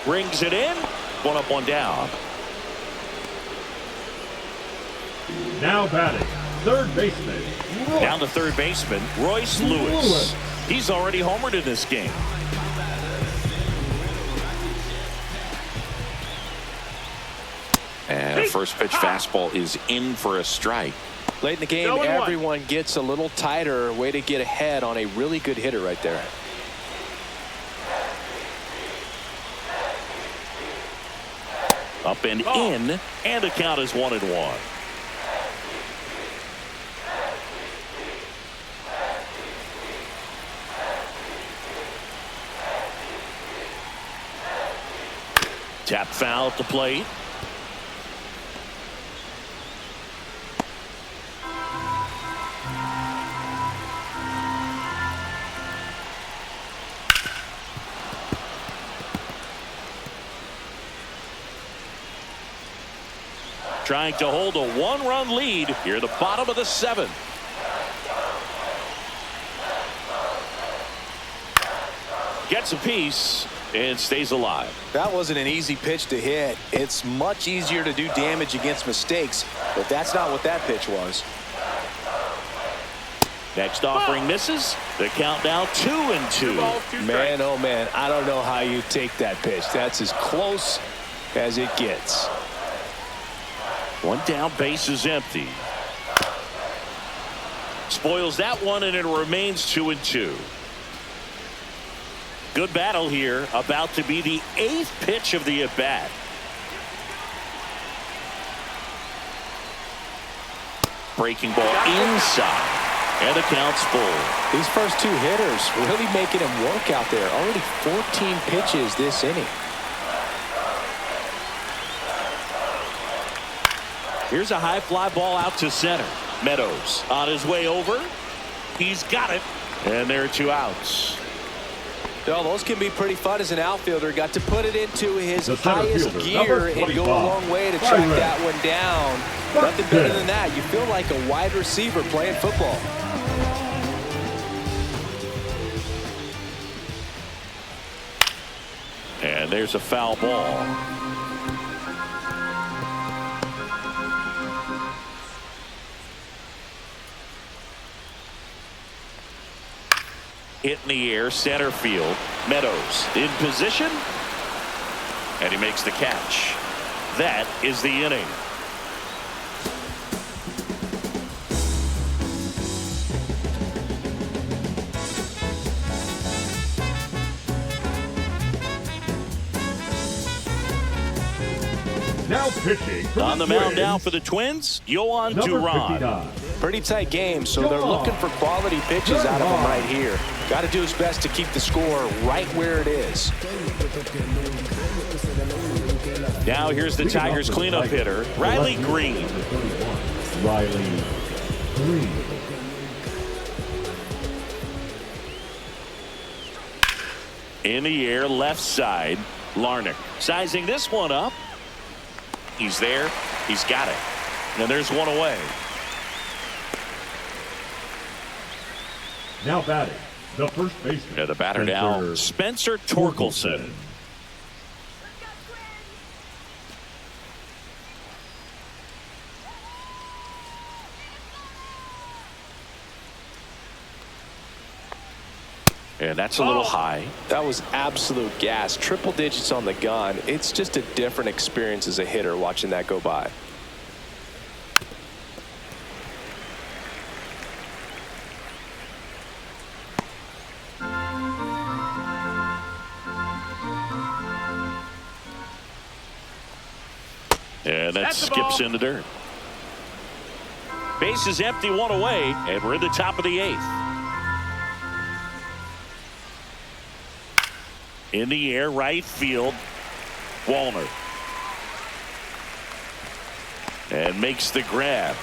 brings it in. 1 up, 1 down. Now batting, third baseman. Down to third baseman, Royce Lewis. He's already homered in this game. And a first pitch fastball is in for a strike. Late in the game, everyone gets a little tighter. Way to get ahead on a really good hitter right there. Up and in, and the count is 1-1. Tap foul at the plate. trying to hold a one-run lead here at the bottom of the 7th. Gets a piece and stays alive. That wasn't an easy pitch to hit. It's much easier to do damage against mistakes, but that's not what that pitch was. Next offering misses. The count now 2-2. Man, oh man, I don't know how you take that pitch. That's as close as it gets. One down, base is empty. Spoils that one, and it remains 2-2. Good battle here. About to be the 8th pitch of the at-bat. Breaking ball inside. And the count's full. These first 2 hitters really making him work out there. Already 14 pitches this inning. Here's a high fly ball out to center. Meadows on his way over. He's got it. And there are 2 outs. No, those can be pretty fun as an outfielder. Got to put it into his highest gear and go a long way to track that one down. Nothing better than that. You feel like a wide receiver playing football. And there's a foul ball. Hit in the air, center field. Meadows in position. And he makes the catch. That is the inning. Now pitching on the mound now for the Twins, Yohan Duran. Pretty tight game, so they're looking for quality pitches out of him right here. Got to do his best to keep the score right where it is. Now here's the Tigers cleanup hitter, Riley Green. Riley Green. In the air, left side, Larnach. Sizing this one up. He's there. He's got it. And there's one away. Now batting, the first baseman. Yeah, the batter now, Spencer Torkelson. And that's a little high. That was absolute gas. Triple digits on the gun. It's just a different experience as a hitter watching that go by. And that skips in the dirt. Base is empty, one away, and we're in the top of the 8th. In the air, right field, Wallner. And makes the grab.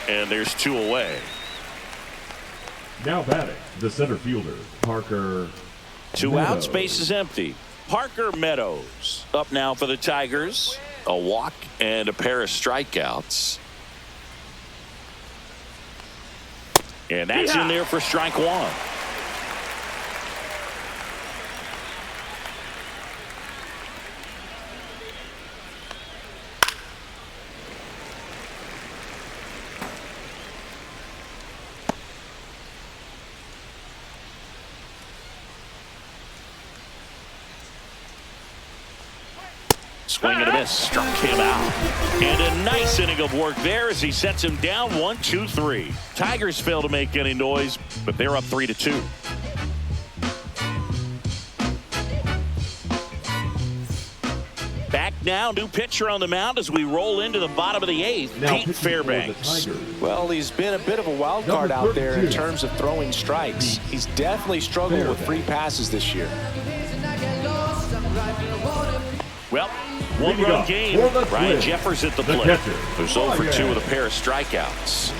And there's 2 away. Now batting, the center fielder, Parker 2 Meadows. outs, base is empty. Parker Meadows up now for the Tigers. A walk and a pair of strikeouts. And that's in there for strike 1. Swing and a miss, struck him out. And a nice inning of work there as he sets him down 1-2-3. Tigers fail to make any noise, but they're up 3-2. Back now, new pitcher on the mound as we roll into the bottom of the 8th, Now Pete Fairbanks. Well, he's been a bit of a wild card out there in terms of throwing strikes. He's definitely struggled with free passes this year. Well, one-run game. Ryan Jeffers at the plate. Who's 0 for 2 with a pair of strikeouts.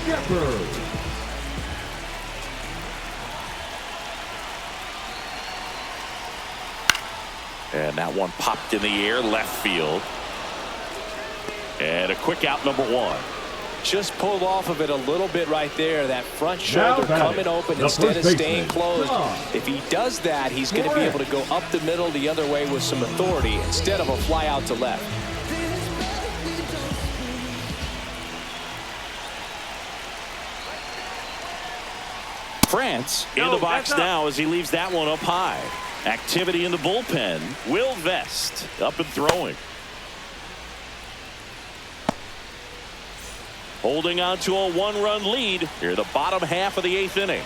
And that one popped in the air, left field. And a quick out, number 1. Just pulled off of it a little bit right there. That front shoulder coming open instead of staying closed. If he does that, he's going to be able to go up the middle the other way with some authority instead of a fly out to left. France in the box now as he leaves that one up high. Activity in the bullpen. Will Vest up and throwing. Holding on to a 1-run lead here the bottom half of the 8th inning.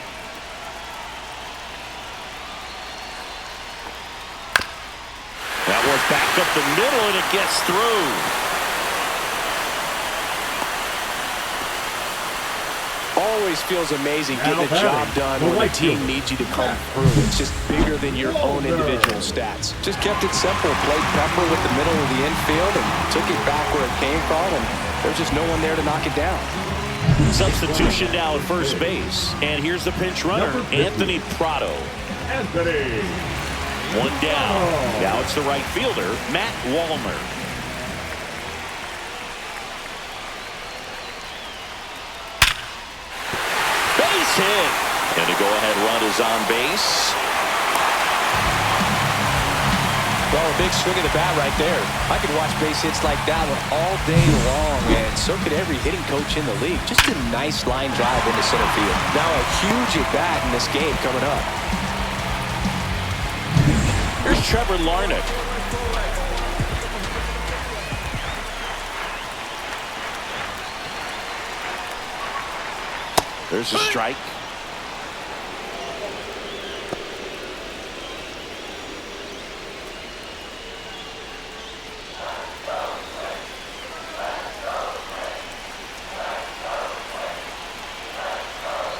That was back up the middle and it gets through. Always feels amazing getting the job done when the team needs you to come through. It's just bigger than your own individual stats. Just kept it simple. Played pepper with the middle of the infield and took it back where it came from, and there's just no one there to knock it down. Substitution now at first base. And here's the pinch runner, Anthony Prado. Anthony. 1 down. Now it's the right fielder, Matt Wallner. Base hit. And the go-ahead run is on base. Well, a big swing of the bat right there. I could watch base hits like that one all day long, and so could every hitting coach in the league. Just a nice line drive into center field. Now a huge at-bat in this game coming up. Here's Trevor Larnach. There's a strike.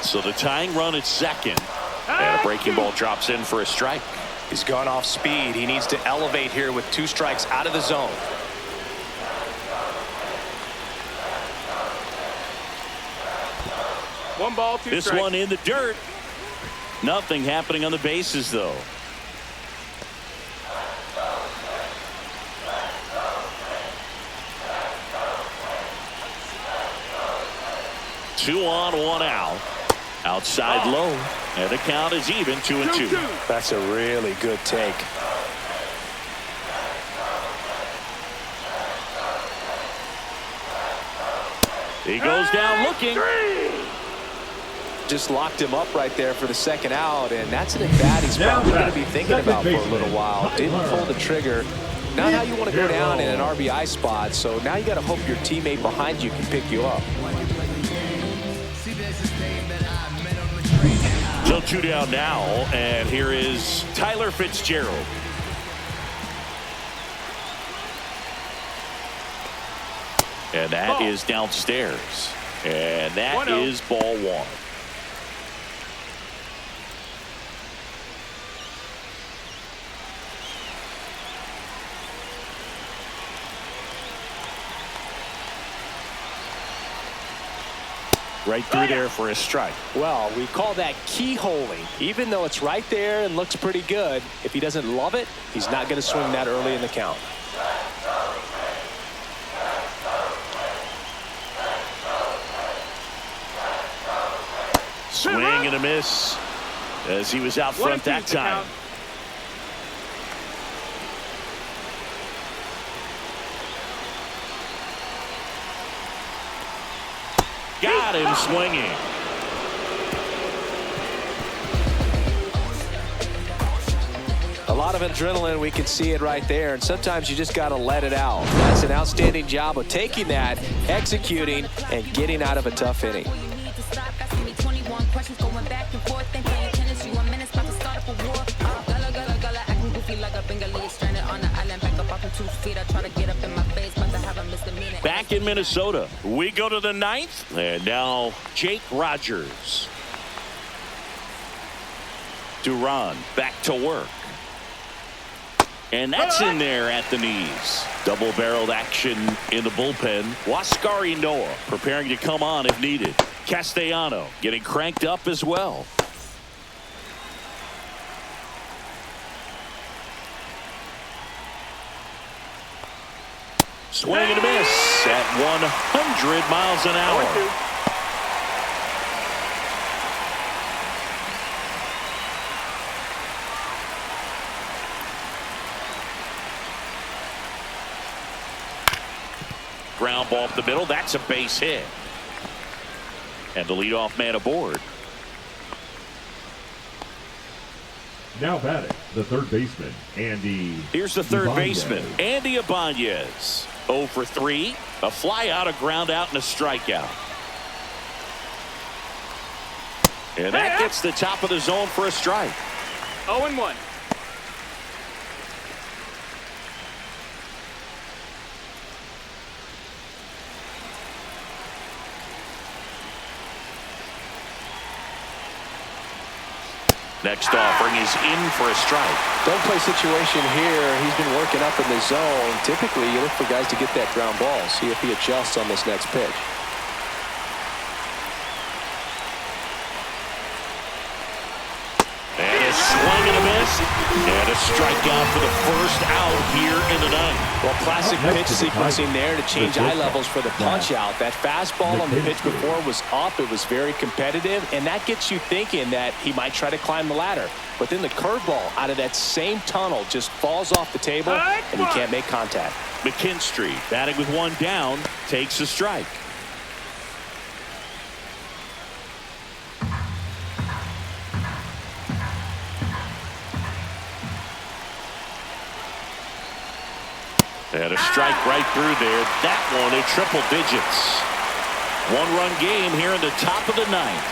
So the tying run at second. And a breaking ball drops in for a strike. He's gone off speed. He needs to elevate here with 2 strikes out of the zone. One ball, 2 This strikes. one in the dirt. Nothing happening on the bases, though. Two on, 1 out. Outside low. And the count is even, 2-2. That's a really good take. He goes down looking. Just locked him up right there for the second out, and that's an at-bat he's probably going to be thinking about for a little while. Didn't pull the trigger. Not how you want to go down in an RBI spot, so now you got to hope your teammate behind you can pick you up. So 2 down now, and here is Tyler Fitzgerald. And that is downstairs. And that is ball 1. Right through there for a strike. Well, we call that keyholing. Even though it's right there and looks pretty good, if he doesn't love it, he's not going to swing that early in the count. Swing and a miss as he was out front that time. Got him swinging. A lot of adrenaline, we can see it right there, and sometimes you just got to let it out. That's an outstanding job of taking that, executing, and getting out of a tough inning. Back in Minnesota, we go to the 9th, and now Jake Rogers. Duran back to work. And that's in there at the knees. Double-barreled action in the bullpen. Huascar Ynoa preparing to come on if needed. Castellano getting cranked up as well. Swing and a miss at 100 miles an hour. 0-2. Ground ball up the middle. That's a base hit. And the leadoff man aboard. Now batting, the third baseman, Andy. Here's the third Ibanez. baseman, Andy Ibanez. 0 for 3. A fly out, a ground out, and a strikeout. And that gets the top of the zone for a strike. 0-1. Next offering is in for a strike. Don't play situation here. He's been working up in the zone. Typically, you look for guys to get that ground ball. See if he adjusts on this next pitch. And a swing and a miss. And a strikeout for the first out here in the ninth. Well, classic pitch sequencing there to change eye levels for the punch out. That fastball on the pitch before was up. It was very competitive, and that gets you thinking that he might try to climb the ladder. But then the curveball out of that same tunnel just falls off the table, and you can't make contact. McKinstry batting with one down, takes a strike. And a strike right through there. That one in triple digits. One-run game here in the top of the ninth.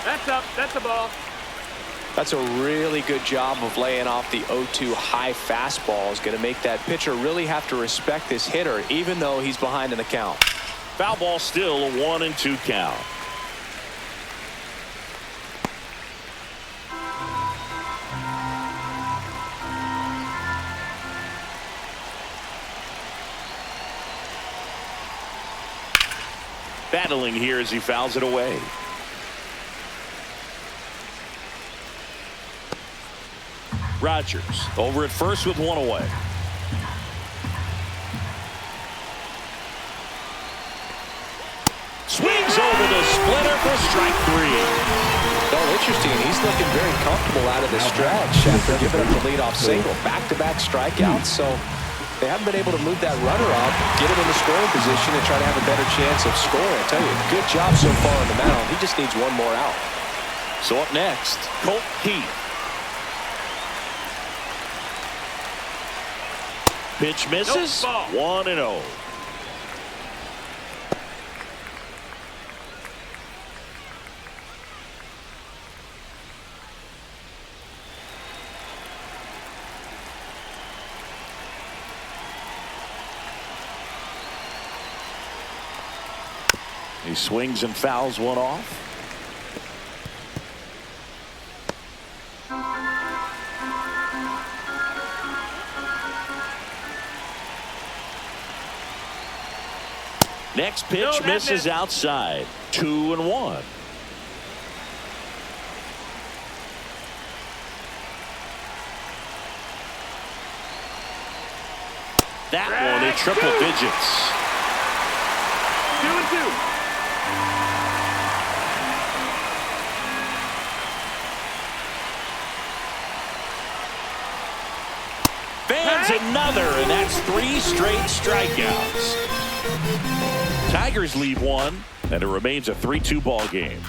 That's up. That's a ball. That's a really good job of laying off the 0-2 high fastball. Is going to make that pitcher really have to respect this hitter, even though he's behind in the count. Foul ball still, a 1-2 count. Battling here as he fouls it away. Rogers over at first with one away. Swings over the splitter for strike 3. Oh, interesting. He's looking very comfortable out of the stretch after giving up the leadoff single. Back-to-back strikeouts, so they haven't been able to move that runner up, get him in the scoring position, and try to have a better chance of scoring. I tell you, good job so far on the mound. He just needs one more out. So up next, Colt Keith. Pitch misses. 1-0. He swings and fouls one off. Next pitch misses outside. 2-1. That one in triple digits. 2-2. Fans another, and that's 3 straight strikeouts. Tigers lead one, and it remains a 3-2 ball game.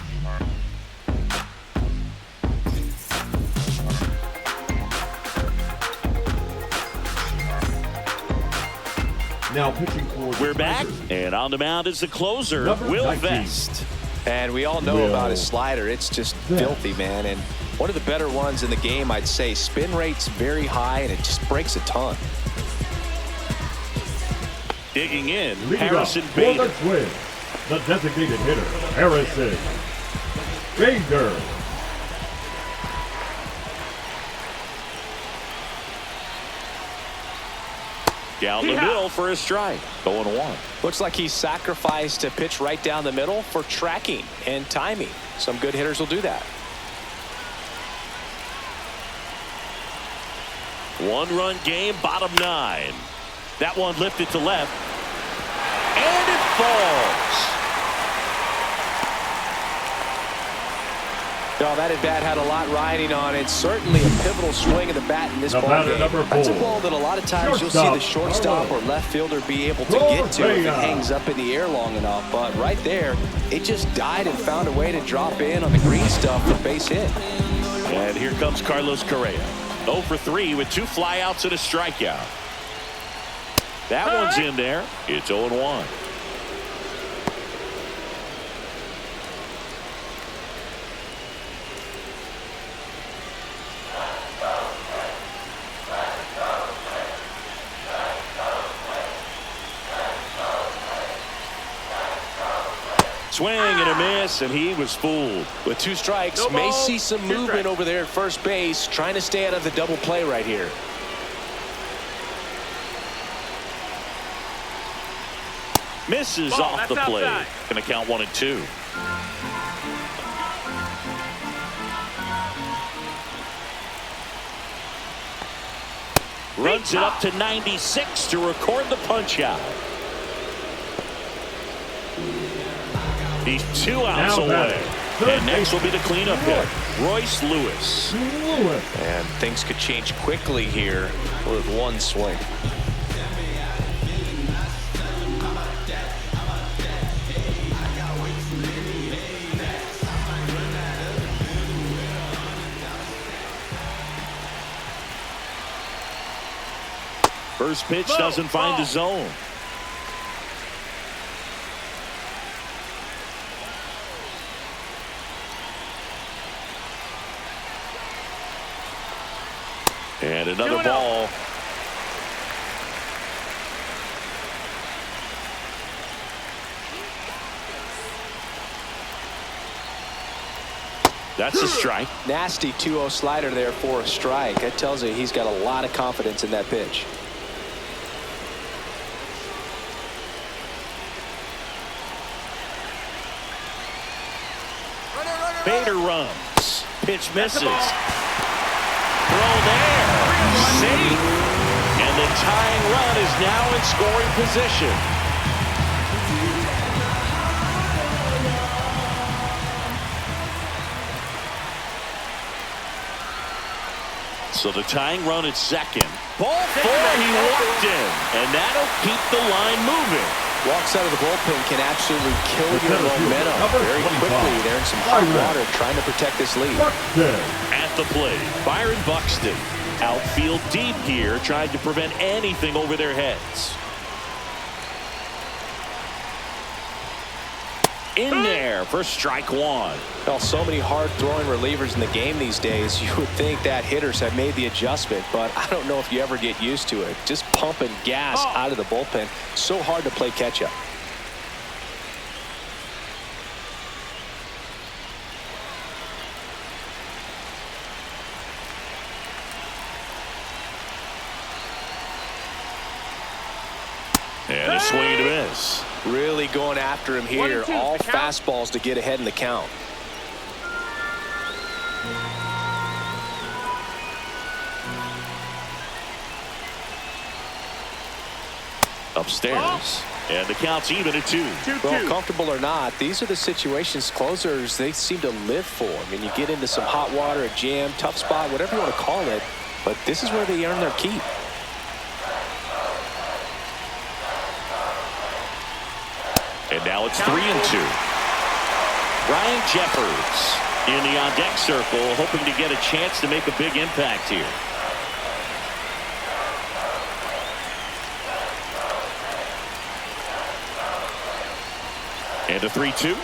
Now pitching for the We're back, Tigers. and on the mound is the closer, Number Will 19. Vest. And we all know about his slider. It's just filthy, man. And one of the better ones in the game, I'd say. Spin rate's very high, and it just breaks a ton. Digging in, Leading Harrison up for Bader. the Twins, the designated hitter, Harrison Bader. Down the middle for a strike. 0-1. Looks like he sacrificed a pitch right down the middle for tracking and timing. Some good hitters will do that. One-run game, bottom 9. That one lifted to left. And it falls. No, that at-bat had a lot riding on it. Certainly a pivotal swing of the bat in this ball game. That's a ball that a lot of times you'll see the shortstop or left fielder be able to get to if it hangs up in the air long enough. But right there, it just died and found a way to drop in on the green stuff for base hit. And here comes Carlos Correa. 0 for 3 with 2 flyouts and a strikeout. That one's in there. It's 0-1. Swing and a miss, and he was fooled. With 2 strikes, may see some movement over there at first base, trying to stay out of the double play right here. Misses off the plate. Going to count 1 and 2. Runs it up to 96 to record the punch out. He's 2 outs away. And next will be the cleanup hit, Royce Lewis. And things could change quickly here with 1 swing. First pitch doesn't find the zone. And another ball. That's a strike. Nasty 2-0 slider there for a strike. That tells you he's got a lot of confidence in that pitch. Bader runs. Pitch misses. Throw there. Safe. And the tying run is now in scoring position. So the tying run at second. Ball 4, he walked in. And that'll keep the line moving. Walks out of the bullpen can absolutely kill your momentum very quickly. They're in some hot water trying to protect this lead. At the plate, Byron Buxton. Outfield deep here, trying to prevent anything over their heads. In there for strike 1. Well, so many hard-throwing relievers in the game these days. You would think that hitters have made the adjustment, but I don't know if you ever get used to it. Just pumping gas out of the bullpen. So hard to play catch-up. And a swing and a miss. Really going after him here. All fastballs to get ahead in the count. Upstairs. And the count's even at 2. Well, comfortable or not, these are the situations closers they seem to live for. I mean, you get into some hot water, a jam, tough spot, whatever you want to call it, but this is where they earn their keep. And now it's 3 and 2. Ryan Jeffers in the on-deck circle, hoping to get a chance to make a big impact here. And a 3-2.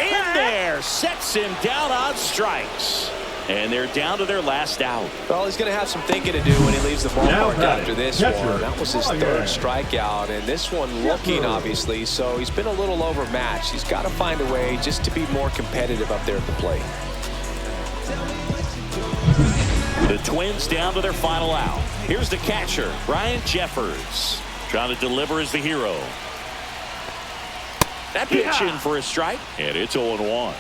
In there, sets him down on strikes. And they're down to their last out. Well, he's going to have some thinking to do when he leaves the ballpark after this one. That was his 3rd strikeout, and this one looking, obviously, so he's been a little overmatched. He's got to find a way just to be more competitive up there at the plate. The Twins down to their final out. Here's the catcher, Ryan Jeffers, trying to deliver as the hero. That pitch in for a strike, and it's 0-1.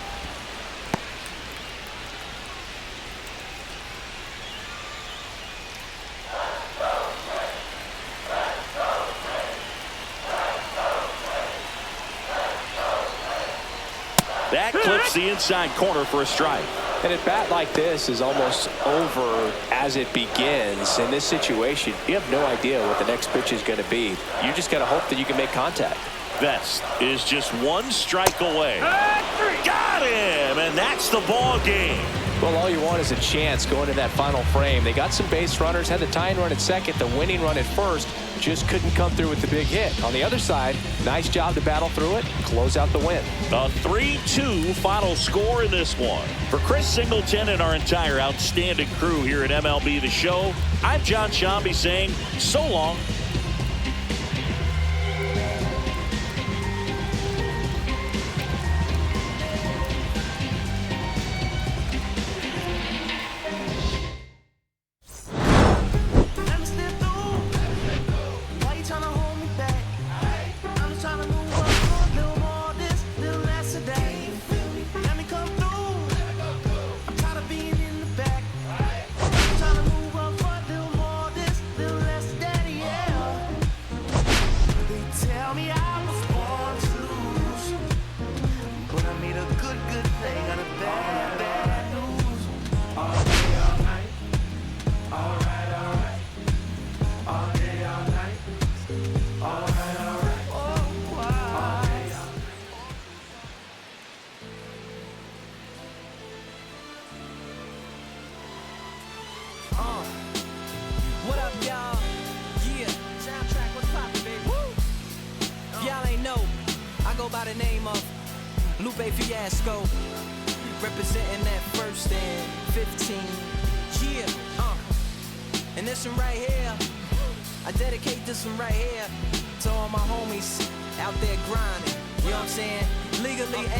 hits the inside corner for a strike. And at bat like this is almost over as it begins. In this situation, you have no idea what the next pitch is going to be. You just got to hope that you can make contact. Vest is just one strike away. Got him, and that's the ball game. Well, all you want is a chance going to that final frame. They got some base runners, had the tying run at second, the winning run at first, just couldn't come through with the big hit. On the other side, nice job to battle through it, close out the win. A 3-2 final score in this one. For Chris Singleton and our entire outstanding crew here at MLB The Show, I'm John Shambi saying so long. What up, y'all? Yeah, soundtrack, what's poppin', baby? Woo! Y'all ain't know, I go by the name of Lupe Fiasco, representing that 1st and 15. Yeah, and this one right here, I dedicate this one right here to all my homies out there grinding. You know what I'm saying? Legally and